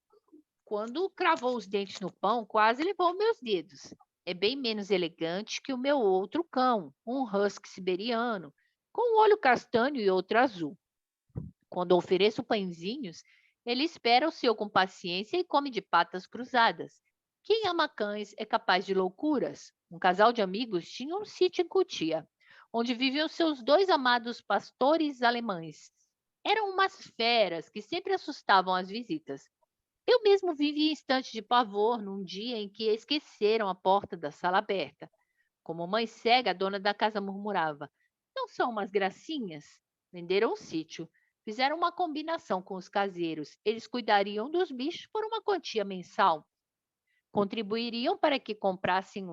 quando cravou os dentes no pão, quase levou meus dedos. É bem menos elegante que o meu outro cão, um husky siberiano, com um olho castanho e outro azul. Quando ofereço pãezinhos, ele espera o seu com paciência e come de patas cruzadas. Quem ama cães é capaz de loucuras. Um casal de amigos tinha um sítio em Cotia, onde viviam seus 2 amados pastores alemães. Eram umas feras que sempre assustavam as visitas. Eu mesmo vivi instantes de pavor num dia em que esqueceram a porta da sala aberta. Como mãe cega, a dona da casa murmurava: "Não são umas gracinhas?" Venderam o sítio. Fizeram uma combinação com os caseiros. Eles cuidariam dos bichos por uma quantia mensal. Contribuíram para que comprassem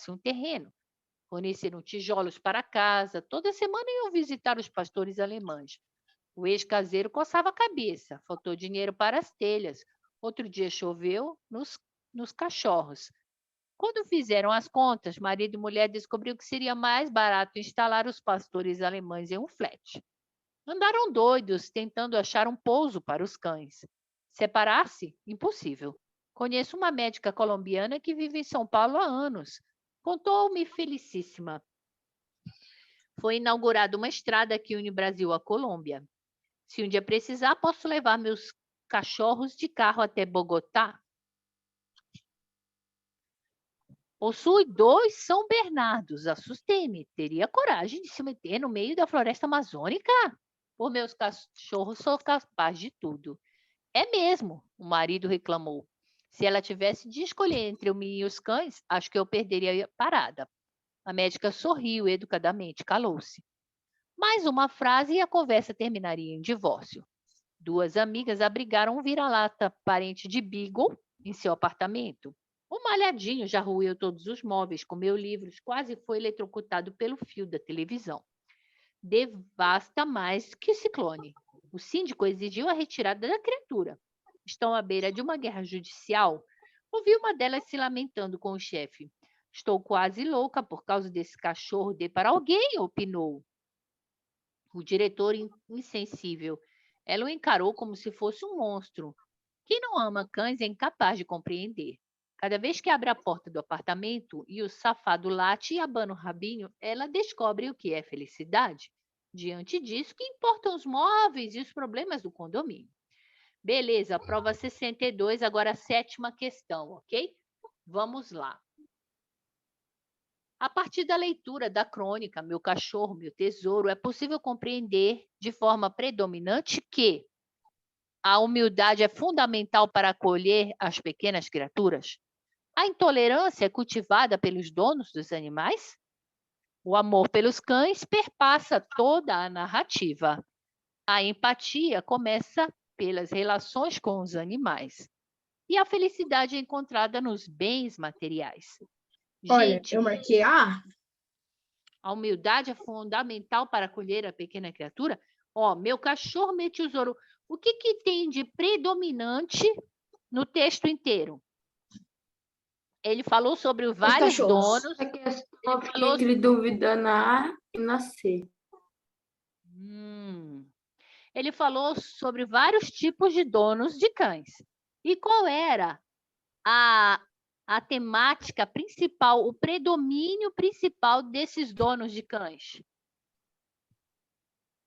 um terreno. Forneceram tijolos para casa. Toda semana iam visitar os pastores alemães. O ex-caseiro coçava a cabeça. Faltou dinheiro para as telhas. Outro dia choveu nos cachorros. Quando fizeram as contas, marido e mulher descobriu que seria mais barato instalar os pastores alemães em um flat. Andaram doidos, tentando achar um pouso para os cães. Separar-se? Impossível. Conheço uma médica colombiana que vive em São Paulo há anos. Contou-me felicíssima. Foi inaugurada uma estrada que une Brasil à Colômbia. Se um dia precisar, posso levar meus cachorros de carro até Bogotá. Possui 2 São Bernardos. Assustei-me. Teria coragem de se meter no meio da floresta amazônica? Por meus cachorros, sou capaz de tudo. É mesmo, o marido reclamou. Se ela tivesse de escolher entre eu e os cães, acho que eu perderia a parada. A médica sorriu educadamente, calou-se. Mais uma frase e a conversa terminaria em divórcio. 2 amigas abrigaram um vira-lata, parente de Beagle, em seu apartamento. O malhadinho já roeu todos os móveis, comeu livros, quase foi eletrocutado pelo fio da televisão. Devasta mais que ciclone. O síndico exigiu a retirada da criatura. Estão à beira de uma guerra judicial. Ouvi uma delas se lamentando com o chefe. Estou quase louca por causa desse cachorro. Dê para alguém, opinou. O diretor insensível. Ela o encarou como se fosse um monstro. Quem não ama cães é incapaz de compreender. Cada vez que abre a porta do apartamento e o safado late e abana o rabinho, ela descobre o que é felicidade. Diante disso, que importam os móveis e os problemas do condomínio. Beleza, prova 62, agora a 7ª questão, ok? Vamos lá. A partir da leitura da crônica Meu Cachorro, Meu Tesouro, é possível compreender de forma predominante que a humildade é fundamental para acolher as pequenas criaturas. A intolerância é cultivada pelos donos dos animais? O amor pelos cães perpassa toda a narrativa. A empatia começa pelas relações com os animais. E a felicidade é encontrada nos bens materiais. Olha, Gente, eu marquei A. a humildade é fundamental para acolher a pequena criatura? Ó, meu cachorro, meu tesouro. O que tem de predominante no texto inteiro? Ele falou sobre vários cachorros. donos. A questão fica entre dúvida na A e na C. Ele falou sobre vários tipos de donos de cães. E qual era a temática principal, o predomínio principal desses donos de cães?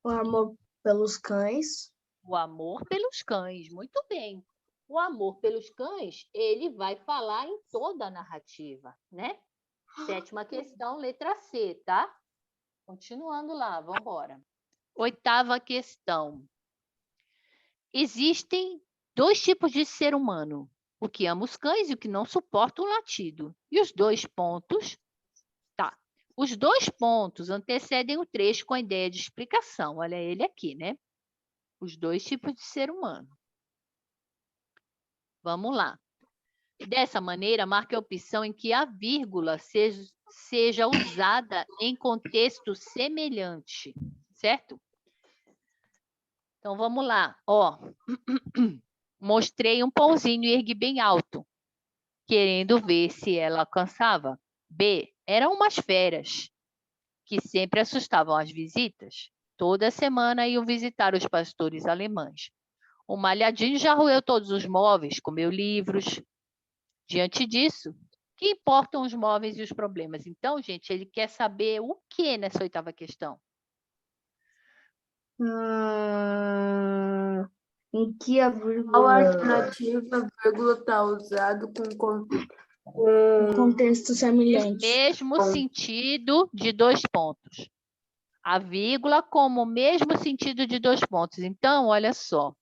O amor pelos cães. O amor pelos cães, muito bem. O amor pelos cães, ele vai falar em toda a narrativa, né? 7ª questão, letra C, tá? Continuando lá, vamos embora. 8ª questão. Existem 2 tipos de ser humano, o que ama os cães e o que não suporta o latido. E os 2 pontos, tá? Os 2 pontos antecedem o trecho com a ideia de explicação. Olha ele aqui, né? Os 2 tipos de ser humano. Vamos lá. Dessa maneira, marque a opção em que a vírgula seja usada em contexto semelhante, certo? Então, vamos lá. Ó, mostrei um pãozinho e ergui bem alto, querendo ver se ela alcançava. B, eram umas feras que sempre assustavam as visitas. Toda semana iam visitar os pastores alemães. O malhadinho já roeu todos os móveis, comeu livros. Diante disso, que importam os móveis e os problemas? Então, gente, ele quer saber o que nessa 8ª questão? Em que a Qual vírgula... alternativa, vírgula, está usado com Contexto semelhante. Mesmo sentido de 2 pontos. A vírgula como o mesmo sentido de 2 pontos. Então, olha só.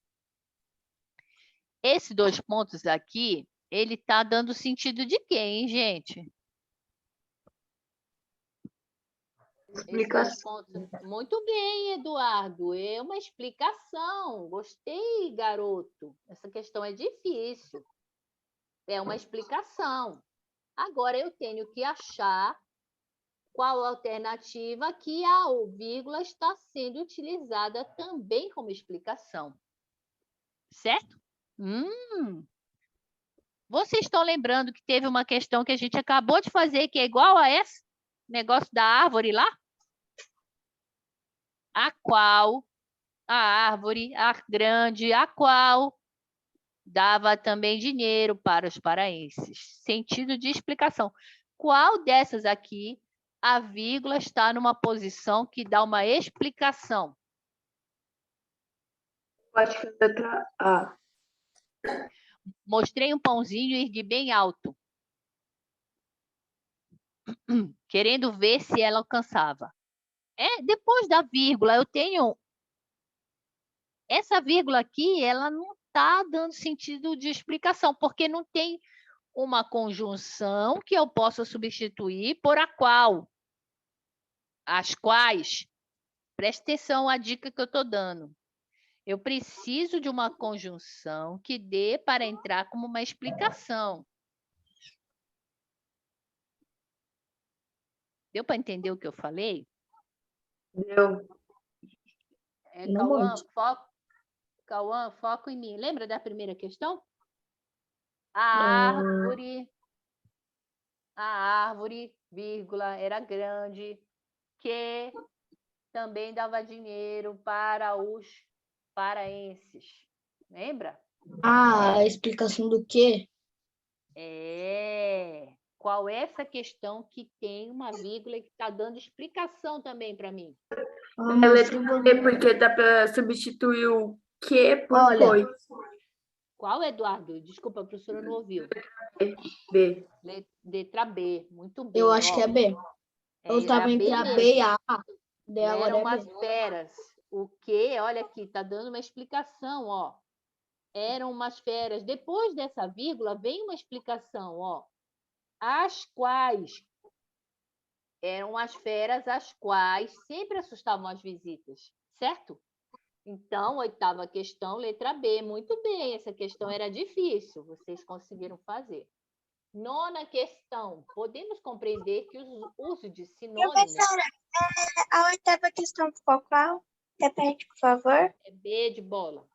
Esse 2 pontos aqui, ele está dando sentido de quê, hein, gente? explicação. Muito bem, Eduardo. É uma explicação. Gostei, garoto. Essa questão é difícil. É uma explicação. Agora eu tenho que achar qual alternativa que a vírgula está sendo utilizada também como explicação. Certo? Vocês estão lembrando que teve uma questão que a gente acabou de fazer que é igual a esse negócio da árvore lá? A qual a árvore, a grande, a qual dava também dinheiro para os paraenses. Sentido de explicação. Qual dessas aqui a vírgula está numa posição que dá uma explicação? Acho que a letra A. Mostrei um pãozinho e ergui bem alto, querendo ver se ela alcançava. Depois da vírgula, eu tenho... Essa vírgula aqui, ela não está dando sentido de explicação, porque não tem uma conjunção que eu possa substituir por a qual. As quais, preste atenção à dica que eu estou dando. Eu preciso de uma conjunção que dê para entrar como uma explicação. Deu para entender o que eu falei? Deu. Não muito. Cauã, foco em mim. Lembra da primeira questão? A árvore, vírgula, era grande, que também dava dinheiro para os paraenses. Lembra? A explicação do quê? Qual é essa questão que tem uma vírgula e que está dando explicação também para mim? É letra B, porque dá para substituir o que por pois. Qual, Eduardo? Desculpa, a professora não ouviu. B. Letra B, muito bem. Eu acho que é B. Eu estava entre a B e a A. Eram umas feras. O que? Olha aqui, está dando uma explicação, ó. Eram umas feras. Depois dessa vírgula, vem uma explicação, ó. As quais eram as feras, as quais sempre assustavam as visitas, certo? Então, 8ª questão, letra B. Muito bem, essa questão era difícil, vocês conseguiram fazer. 9ª questão, podemos compreender que o uso de sinônimos... Professora, a 8ª questão ficou qual? Repete, por favor. É B de bola.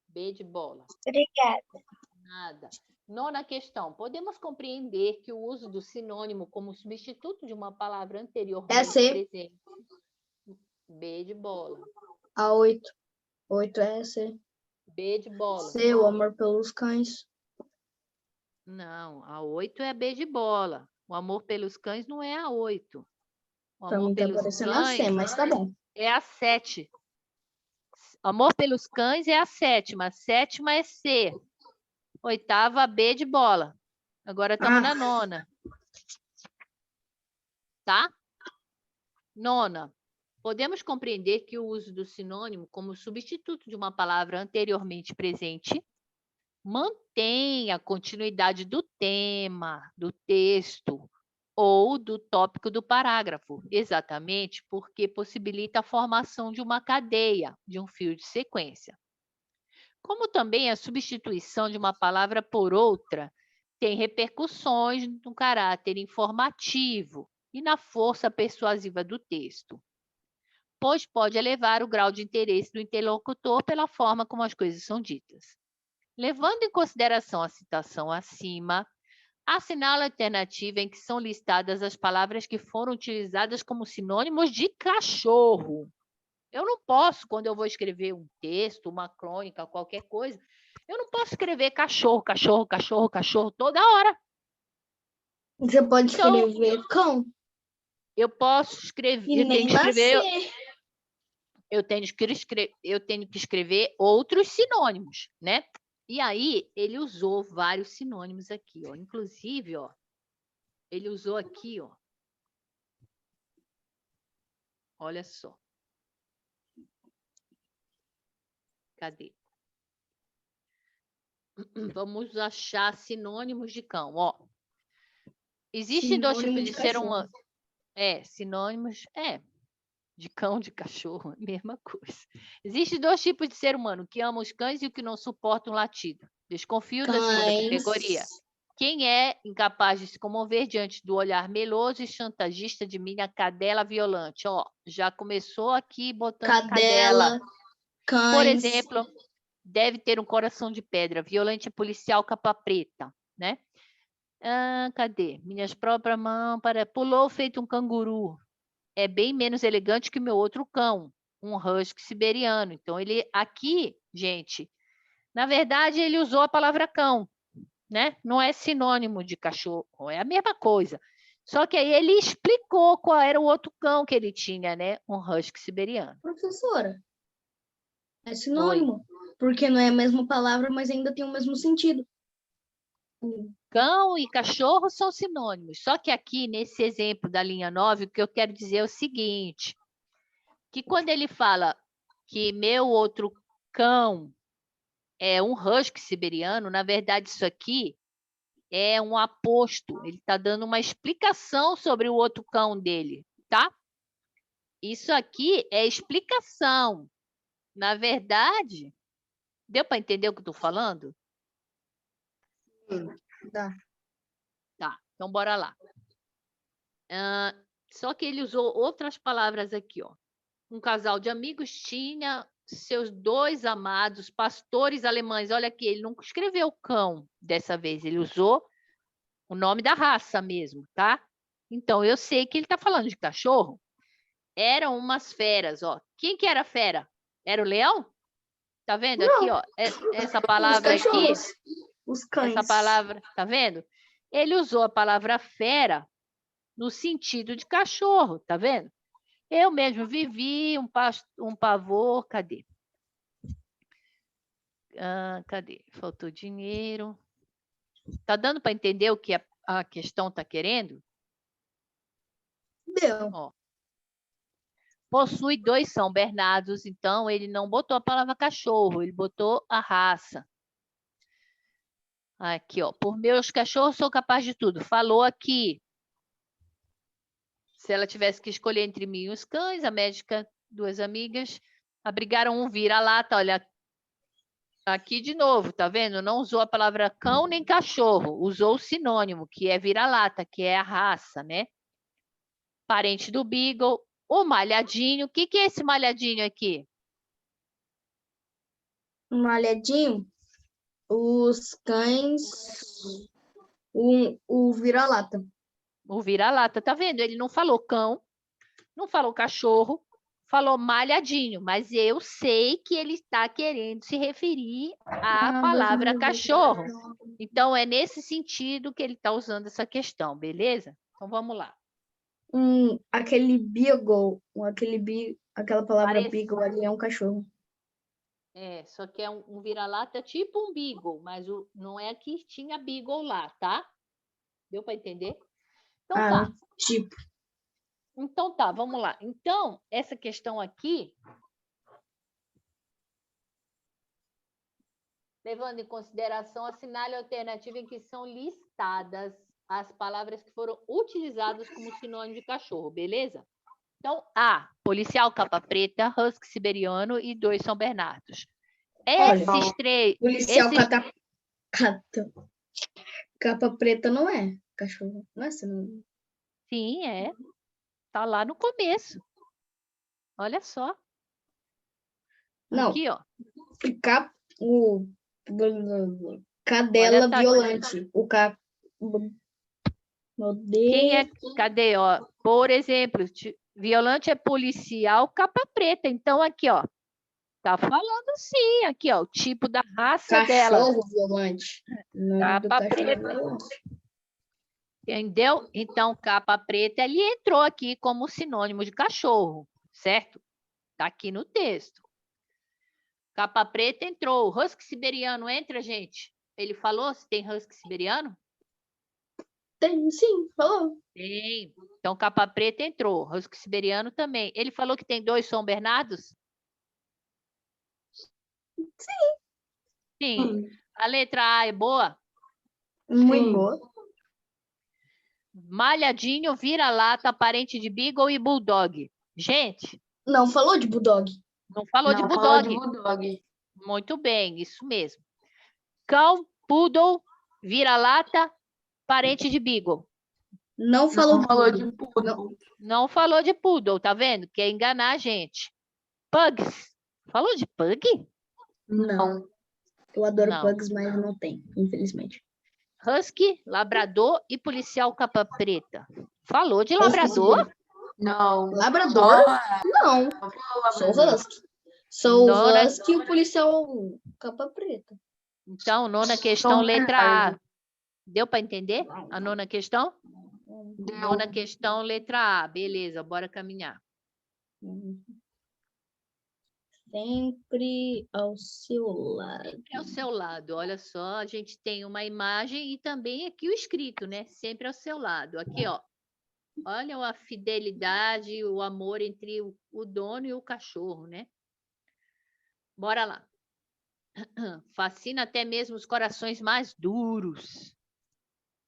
B de bola. Obrigada. Nada. 9ª questão, podemos compreender que o uso do sinônimo como substituto de uma palavra anteriormente presente... B de bola. A 8. 8 é C. B de bola. C, o amor pelos cães. Não, a 8 é a B de bola. O amor pelos cães não é a 8. O Pra amor mim tá pelos parecendo a C, cães mas tá bom. é a 7. Amor pelos cães é a 7ª. A 7ª é C. 8ª, B de bola. Agora estamos na 9ª. Tá? 9ª. Podemos compreender que o uso do sinônimo como substituto de uma palavra anteriormente presente mantém a continuidade do tema, do texto ou do tópico do parágrafo, exatamente porque possibilita a formação de uma cadeia, de um fio de sequência. Como também a substituição de uma palavra por outra tem repercussões no caráter informativo e na força persuasiva do texto, pois pode elevar o grau de interesse do interlocutor pela forma como as coisas são ditas. Levando em consideração a citação acima, assinale a alternativa em que são listadas as palavras que foram utilizadas como sinônimos de cachorro. Eu não posso, quando eu vou escrever um texto, uma crônica, qualquer coisa, eu não posso escrever cachorro, cachorro, cachorro, cachorro toda hora. Você pode Então, escrever cão eu posso escrever, e nem nascer. eu tenho que escrever outros sinônimos, né? E aí, ele usou vários sinônimos aqui, ó. Inclusive, ó, ele usou aqui, ó. Olha só. Cadê? Vamos achar sinônimos de cão, ó. Existem dois tipos Sinônimo de de ser cachorro. humano. Sinônimos, de cão, de cachorro, mesma coisa. Existem dois tipos de ser humano, o que ama os cães e o que não suporta um latido. Desconfio da segunda Cães. categoria. Quem é incapaz de se comover diante do olhar meloso e chantagista de minha cadela violante? Ó, já começou aqui botando cadela. Cadela, cães. Por exemplo, deve ter um coração de pedra, violente policial capa preta, né? Cadê? Minhas próprias mãos, pulou feito um canguru. É bem menos elegante que o meu outro cão, um husky siberiano. Então, ele aqui, gente, na verdade, ele usou a palavra cão, né? Não é sinônimo de cachorro, é a mesma coisa. Só que aí ele explicou qual era o outro cão que ele tinha, né? Um husky siberiano. Professora, é sinônimo. Porque não é a mesma palavra, mas ainda tem o mesmo sentido. Cão e cachorro são sinônimos. Só que aqui, nesse exemplo da linha 9, o que eu quero dizer é o seguinte, que quando ele fala que meu outro cão é um husky siberiano, na verdade, isso aqui é um aposto. Ele está dando uma explicação sobre o outro cão dele, tá? Isso aqui é explicação. Na verdade, deu para entender o que eu estou falando? Dá. Tá, então bora lá. Só que ele usou outras palavras aqui, ó. Um casal de amigos tinha seus dois amados pastores alemães. Olha aqui, ele não escreveu cão dessa vez, ele usou o nome da raça mesmo, tá? Então, eu sei que ele está falando de cachorro. Eram umas feras, ó. Quem que era fera? Era o leão? Tá vendo aqui, ó? Essa palavra aqui. Os cães. Essa palavra, tá vendo? Ele usou a palavra fera no sentido de cachorro, tá vendo? Eu mesmo vivi um pavor. Cadê? Cadê? Faltou dinheiro. Tá dando para entender o que a questão está querendo? Deu. Ó. Possui 2 São Bernardos, então ele não botou a palavra cachorro, ele botou a raça. Aqui, ó. Por meus cachorros sou capaz de tudo. Falou aqui. Se ela tivesse que escolher entre mim e os cães, a médica, 2 amigas, abrigaram um vira-lata. Olha, aqui de novo, tá vendo? Não usou a palavra cão nem cachorro, usou o sinônimo, que é vira-lata, que é a raça, né? Parente do Beagle, o malhadinho. O que é esse malhadinho aqui? Malhadinho, os cães, o vira-lata. O vira-lata, tá vendo? Ele não falou cão, não falou cachorro, falou malhadinho, mas eu sei que ele está querendo se referir à palavra cachorro. Então, é nesse sentido que ele está usando essa questão, beleza? Então, vamos lá. Aquele beagle, aquela palavra Parece. beagle ali é um cachorro. Só que é um vira-lata tipo um beagle, mas não é que tinha beagle lá, tá? Deu para entender? Então, tá. Tipo. Então, tá, vamos lá. Então, essa questão aqui, levando em consideração, assinale a alternativa em que são listadas as palavras que foram utilizadas como sinônimo de cachorro, beleza? Então, A, policial capa preta, husky siberiano e 2 São Bernardos. Esses três. Policial Esses... capa preta não é cachorro. Não é assim. Sim, é. Tá lá no começo. Olha só. Não. Aqui, ó. O cadela Olha, tá- violante. O Meu Quem é? Deus. Cadê, ó? Por exemplo, violante é policial capa preta. Então, aqui, ó. Tá falando sim, aqui, ó, o tipo da raça dela. Cachorro violante. O nome do Capa cachorro preta. violante. Entendeu? Então, capa preta, ele entrou aqui como sinônimo de cachorro, certo? Tá aqui no texto. Capa preta entrou. Husky siberiano entra, gente? Ele falou se tem husky siberiano? Tem, sim, falou. Tem. Então, capa preta entrou. Husky siberiano também. Ele falou que tem 2 São Bernardos? Sim. A letra A é boa? Muito Sim. boa. Malhadinho, vira-lata, parente de Beagle e Bulldog. Gente, Não falou de Bulldog. não falou de Não, falou Bulldog. de Bulldog. Muito bem, isso mesmo. Cão, Poodle, vira-lata, parente de Beagle. Não falou Não falou Poodle. de Poodle. Não falou de Poodle, tá vendo? Quer enganar a gente. Pugs. Falou de Pug? Não. Eu adoro Não. pugs, mas não tem, infelizmente. Husky, labrador e policial capa preta. Falou de labrador? Não. Labrador? Não. Não falou Sou labrador. husky. Sou Nora- husky e o policial capa preta. Então, nona questão, São letra A. Bernardo. Deu para entender a nona questão? Deu. Nona questão, letra A. Beleza, bora caminhar. Sempre ao seu lado. Sempre ao seu lado. Olha só, a gente tem uma imagem e também aqui o escrito, né? Sempre ao seu lado. Aqui, ó. Olha a fidelidade, o amor entre o dono e o cachorro, né? Bora lá. Fascina até mesmo os corações mais duros.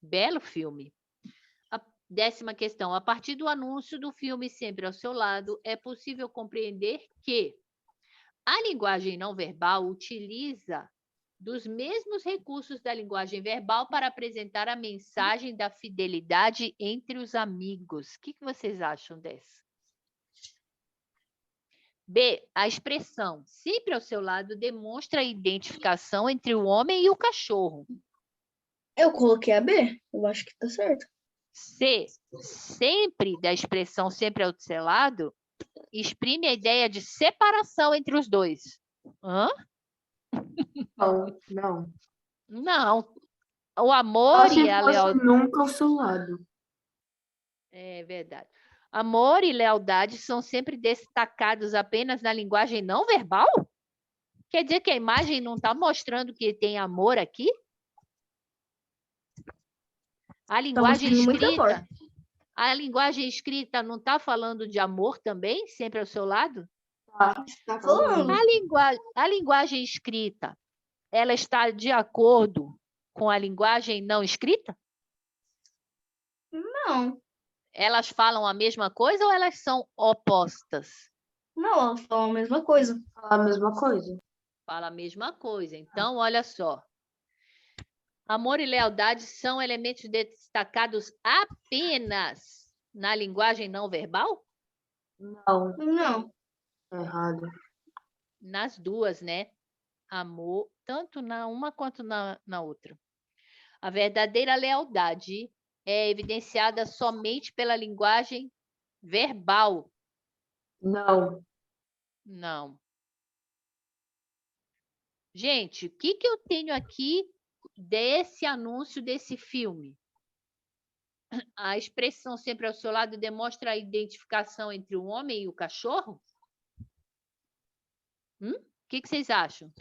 Belo filme. A 10ª questão. A partir do anúncio do filme Sempre ao Seu Lado, é possível compreender que a linguagem não verbal utiliza dos mesmos recursos da linguagem verbal para apresentar a mensagem da fidelidade entre os amigos. O que vocês acham dessa? B. A expressão sempre ao seu lado demonstra a identificação entre o homem e o cachorro. Eu coloquei a B. Eu acho que tá certo. C. Sempre da expressão sempre ao seu lado exprime a ideia de separação entre os dois. Hã? Não. Não. Não. O amor Só se e a fosse lealdade. nunca ao seu lado. É verdade. Amor e lealdade são sempre destacados apenas na linguagem não verbal? Quer dizer que a imagem não está mostrando que tem amor aqui? A linguagem mostrando muito amor. escrita. A linguagem escrita não está falando de amor também, sempre ao seu lado? Tá falando. A linguagem escrita, ela está de acordo com a linguagem não escrita? Não. Elas falam a mesma coisa ou elas são opostas? Não, ela falou a mesma coisa. Fala a mesma coisa. Fala a mesma coisa. Então, olha só. Amor e lealdade são elementos destacados apenas na linguagem não verbal? Não. Não. Tá errado. Nas duas, né? Amor, tanto na uma quanto na outra. A verdadeira lealdade é evidenciada somente pela linguagem verbal. Não. Não. Gente, o que eu tenho aqui desse anúncio desse filme? A expressão sempre ao seu lado demonstra a identificação entre o homem e o cachorro? O que vocês acham?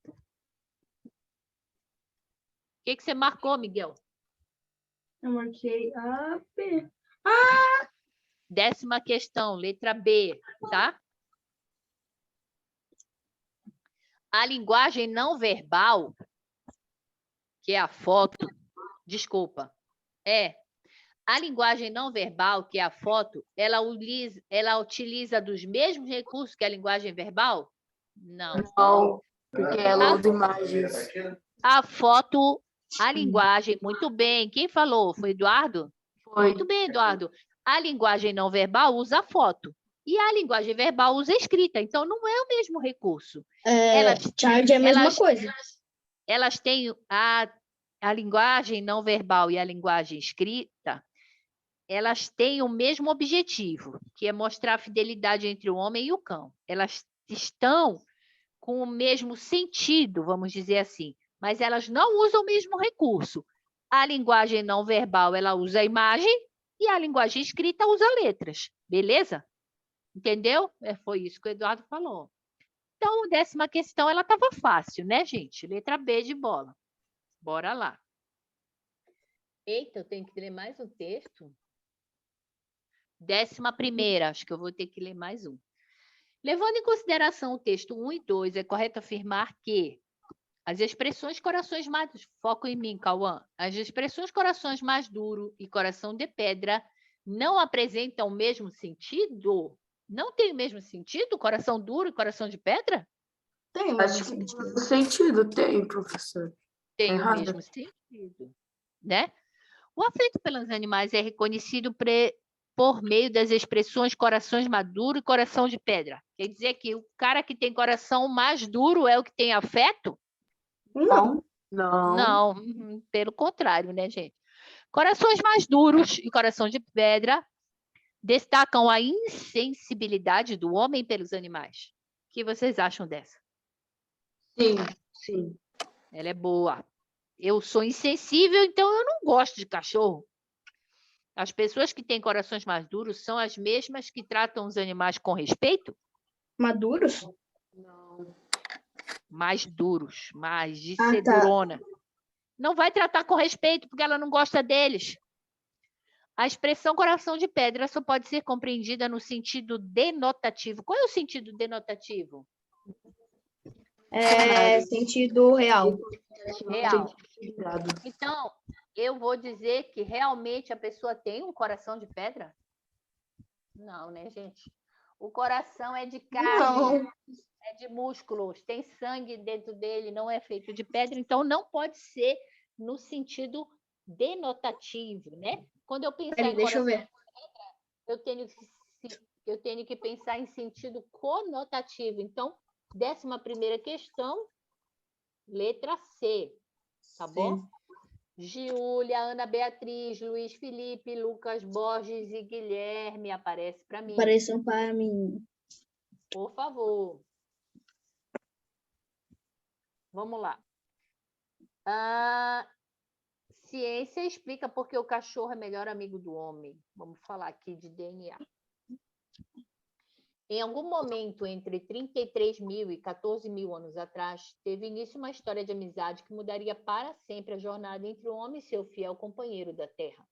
O que você marcou, Miguel? Eu marquei a B. 10ª questão, letra B, tá? A linguagem não verbal, que é a foto, desculpa, a linguagem não verbal, que é a foto, ela utiliza dos mesmos recursos que a linguagem verbal? Não. Não, porque ela usa imagens. A foto, a linguagem, muito bem. Quem falou? Foi Eduardo? Foi. Muito bem, Eduardo. A linguagem não verbal usa a foto. E a linguagem verbal usa a escrita. Então, não é o mesmo recurso. Charge é a mesma elas- coisa. Elas têm a linguagem não verbal e a linguagem escrita, elas têm o mesmo objetivo, que é mostrar a fidelidade entre o homem e o cão. Elas estão com o mesmo sentido, vamos dizer assim, mas elas não usam o mesmo recurso. A linguagem não verbal, ela usa a imagem e a linguagem escrita usa letras, beleza? Entendeu? Foi isso que o Eduardo falou. Então, 10ª questão, ela estava fácil, né, gente? Letra B de bola. Bora lá. Eita, eu tenho que ler mais um texto? 11ª, acho que eu vou ter que ler mais um. Levando em consideração o texto 1 e 2, é correto afirmar que as expressões corações mais... Foco em mim, Cauã. As expressões corações mais duro e coração de pedra não apresentam o mesmo sentido? Não tem o mesmo sentido? Coração duro e coração de pedra? Tem o Acho mesmo que sentido. tem sentido, tem, professor. Tem o Errado. mesmo sentido, né? O afeto pelos animais é reconhecido por meio das expressões corações maduro e coração de pedra. Quer dizer que o cara que tem coração mais duro é o que tem afeto? Não. Não. Não, pelo contrário, né, gente? Corações mais duros e coração de pedra destacam a insensibilidade do homem pelos animais. O que vocês acham dessa? Sim, sim. Ela é boa. Eu sou insensível, então eu não gosto de cachorro. As pessoas que têm corações mais duros são as mesmas que tratam os animais com respeito? Maduros? Não. Mais duros, mais de Ah, tá. segurona. Não vai tratar com respeito porque ela não gosta deles. A expressão coração de pedra só pode ser compreendida no sentido denotativo. Qual é o sentido denotativo? É sentido real. Real. Obrigado. Então, eu vou dizer que realmente a pessoa tem um coração de pedra? Não, né, gente? O coração é de carne, Não. é de músculos, tem sangue dentro dele, não é feito de pedra, então não pode ser no sentido denotativo, né? Quando eu pensar Peraí, em deixa eu coração, ver. eu tenho que pensar em sentido conotativo. Então, 11ª questão, letra C, tá bom? Giulia, Ana Beatriz, Luiz Felipe, Lucas Borges e Guilherme, aparece para mim. Apareçam para mim. Por favor. Vamos lá. Ciência explica por que o cachorro é melhor amigo do homem. Vamos falar aqui de DNA. Em algum momento entre 33.000 e 14.000 anos atrás, teve início uma história de amizade que mudaria para sempre a jornada entre o homem e seu fiel companheiro da terra.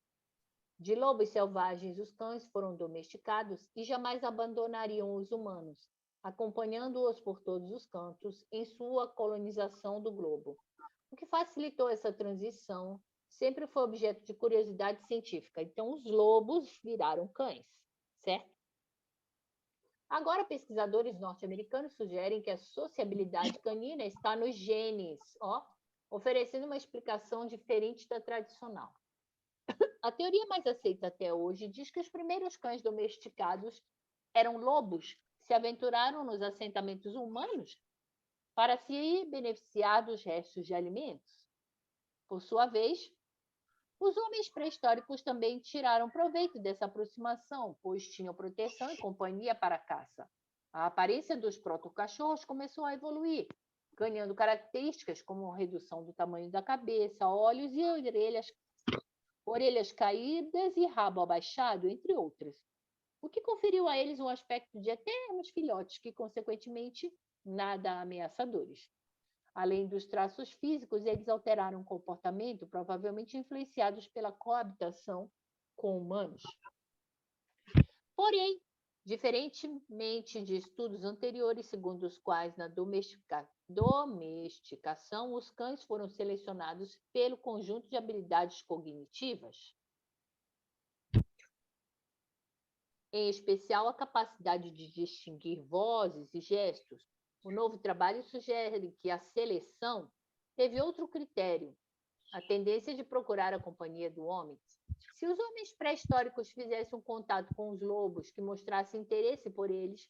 De lobos selvagens, os cães foram domesticados e jamais abandonariam os humanos, acompanhando-os por todos os cantos em sua colonização do globo. O que facilitou essa transição sempre foi objeto de curiosidade científica. Então, os lobos viraram cães, certo? Agora, pesquisadores norte-americanos sugerem que a sociabilidade canina está nos genes, oferecendo uma explicação diferente da tradicional. A teoria mais aceita até hoje diz que os primeiros cães domesticados eram lobos que se aventuraram nos assentamentos humanos para se beneficiar dos restos de alimentos. Por sua vez, os homens pré-históricos também tiraram proveito dessa aproximação, pois tinham proteção e companhia para a caça. A aparência dos proto-cachorros começou a evoluir, ganhando características como redução do tamanho da cabeça, olhos e orelhas caídas e rabo abaixado, entre outras, o que conferiu a eles um aspecto de eternos filhotes que, consequentemente, nada ameaçadores. Além dos traços físicos, eles alteraram o comportamento, provavelmente influenciados pela coabitação com humanos. Porém, diferentemente de estudos anteriores, segundo os quais na domesticação os cães foram selecionados pelo conjunto de habilidades cognitivas, em especial a capacidade de distinguir vozes e gestos, O novo trabalho sugere que a seleção teve outro critério, a tendência de procurar a companhia do homem. Se os homens pré-históricos fizessem um contato com os lobos que mostrassem interesse por eles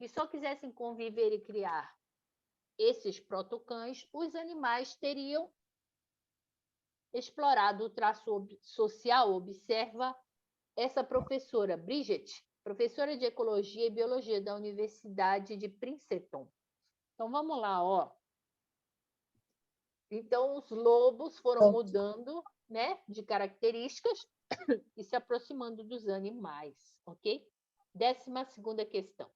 e só quisessem conviver e criar esses protocães, os animais teriam explorado o traço social, observa essa professora Bridget, professora de Ecologia e Biologia da Universidade de Princeton. Então, vamos lá, ó. Então, os lobos foram mudando, né, de características e se aproximando dos animais, ok? 12ª questão.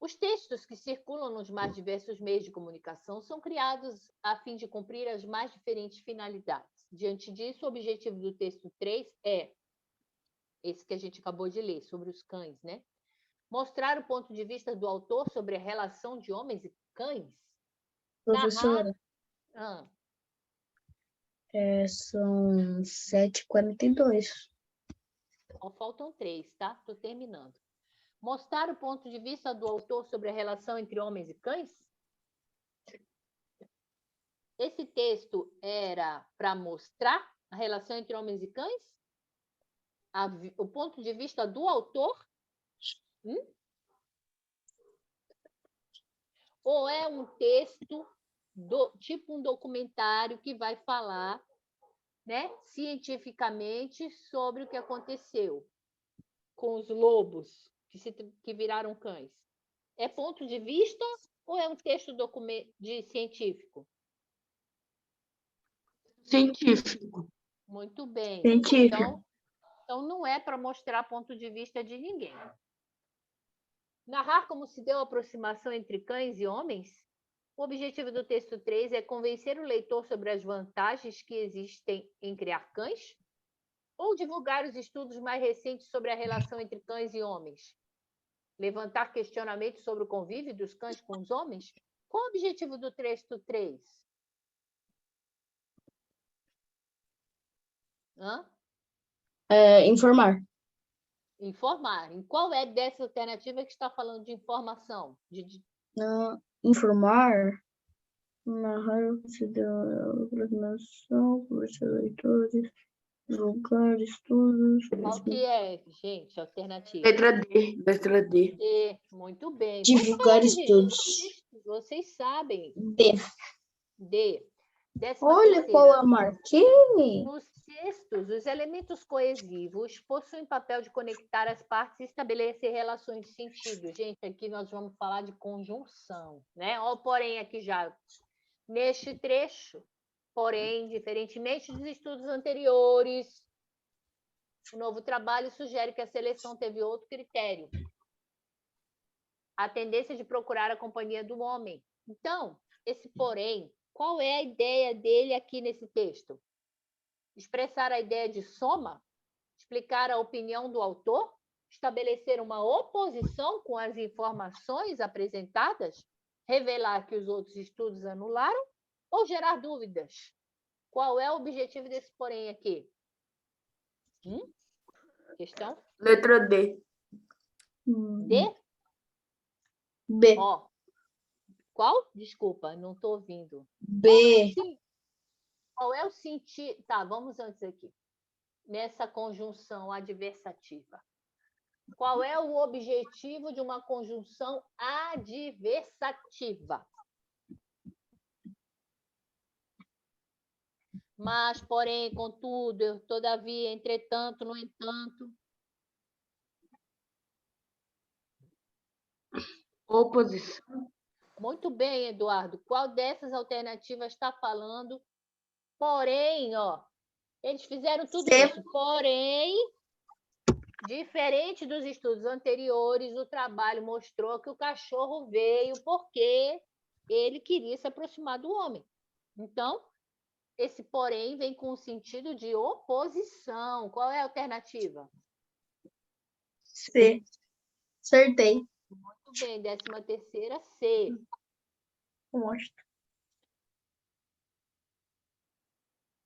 Os textos que circulam nos mais diversos meios de comunicação são criados a fim de cumprir as mais diferentes finalidades. Diante disso, o objetivo do texto 3 é esse que a gente acabou de ler, sobre os cães, né? Mostrar o ponto de vista do autor sobre a relação de homens e cães. Professora, são 7h42. Faltam 3, tá? Estou terminando. Mostrar o ponto de vista do autor sobre a relação entre homens e cães? Esse texto era para mostrar a relação entre homens e cães? O ponto de vista do autor? Ou é um texto, tipo um documentário que vai falar, né, cientificamente sobre o que aconteceu com os lobos que viraram cães? É ponto de vista ou é um texto científico? Científico. Muito bem. Científico. Então, não é para mostrar ponto de vista de ninguém. Narrar como se deu a aproximação entre cães e homens? O objetivo do texto 3 é convencer o leitor sobre as vantagens que existem em criar cães? Ou divulgar os estudos mais recentes sobre a relação entre cães e homens? Levantar questionamentos sobre o convívio dos cães com os homens? Qual o objetivo do texto 3? Informar. Informar. Em qual é dessa alternativa que está falando de informação? Informar, narrar, se deu a aproximação, conversar leitores, divulgar estudos. Qual que é, gente, a alternativa? Letra D. Letra D. D. Muito bem. Divulgar estudos. Vocês sabem. D. D. Olha qual eu marquei. Nos textos, os elementos coesivos possuem papel de conectar as partes e estabelecer relações de sentido. Gente, aqui nós vamos falar de conjunção, né? Olha o porém aqui já. Neste trecho, porém, diferentemente dos estudos anteriores, o novo trabalho sugere que a seleção teve outro critério. A tendência de procurar a companhia do homem. Então, esse porém, qual é a ideia dele aqui nesse texto? Expressar a ideia de soma? Explicar a opinião do autor? Estabelecer uma oposição com as informações apresentadas? Revelar que os outros estudos anularam? Ou gerar dúvidas? Qual é o objetivo desse porém aqui? Questão? Letra D. D? B. Ó. Qual? Desculpa, não estou ouvindo. B. Qual é o sentido? Tá, vamos antes aqui. Nessa conjunção adversativa. Qual é o objetivo de uma conjunção adversativa? Mas, porém, contudo, todavia, entretanto, no entanto. Oposição. Muito bem, Eduardo. Qual dessas alternativas está falando? Porém, ó, eles fizeram tudo isso. Porém, diferente dos estudos anteriores, o trabalho mostrou que o cachorro veio porque ele queria se aproximar do homem. Então, esse porém vem com o sentido de oposição. Qual é a alternativa? C. Acertei. Muito bem, 13ª, C. Mostra.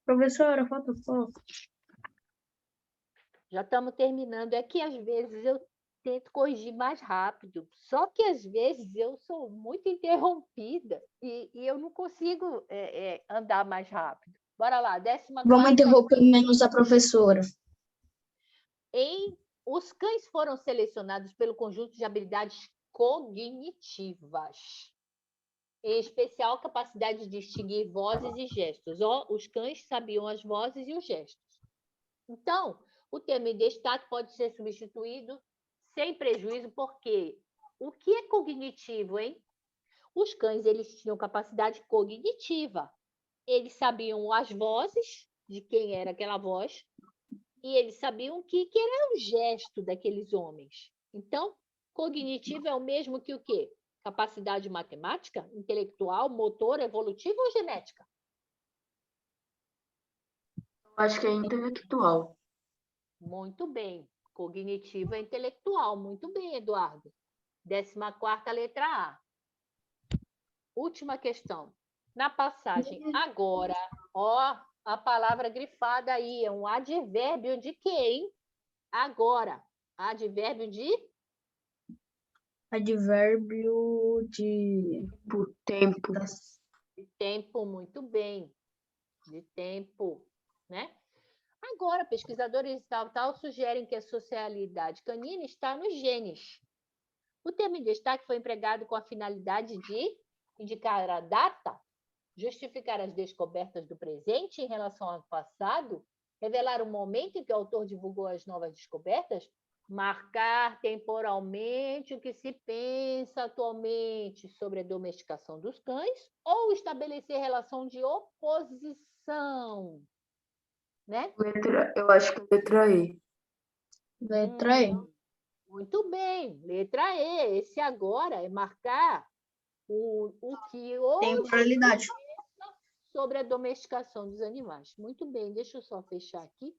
Professora, falta pouco. Já estamos terminando. É que, às vezes, eu tento corrigir mais rápido. Só que, às vezes, eu sou muito interrompida e eu não consigo andar mais rápido. Bora lá, 14ª. Vamos interromper menos a professora. Os cães foram selecionados pelo conjunto de habilidades cognitivas, em especial a capacidade de distinguir vozes e gestos. Os cães sabiam as vozes e os gestos. Então, o termo em destaque pode ser substituído sem prejuízo, porque o que é cognitivo, hein? Os cães, eles tinham capacidade cognitiva. Eles sabiam as vozes, de quem era aquela voz, e eles sabiam o que era o gesto daqueles homens. Então, cognitivo é o mesmo que o quê? Capacidade matemática, intelectual, motor, evolutiva ou genética? Eu acho que é intelectual. Muito bem. Cognitivo é intelectual. Muito bem, Eduardo. 14ª, letra A. Última questão. Na passagem agora, a palavra grifada aí é um advérbio de quê, hein? Agora. Advérbio de? Advérbio de Tempo. De tempo, muito bem. De tempo, né? Agora, pesquisadores e tal sugerem que a socialidade canina está nos genes. O termo em destaque foi empregado com a finalidade de indicar a data, justificar as descobertas do presente em relação ao passado, revelar o momento em que o autor divulgou as novas descobertas, marcar temporalmente o que se pensa atualmente sobre a domesticação dos cães ou estabelecer relação de oposição, né? Eu acho que é letra E. letra E. Muito bem, letra E. Esse agora é marcar o que hoje Temporalidade. sobre a domesticação dos animais. Muito bem, deixa eu só fechar aqui.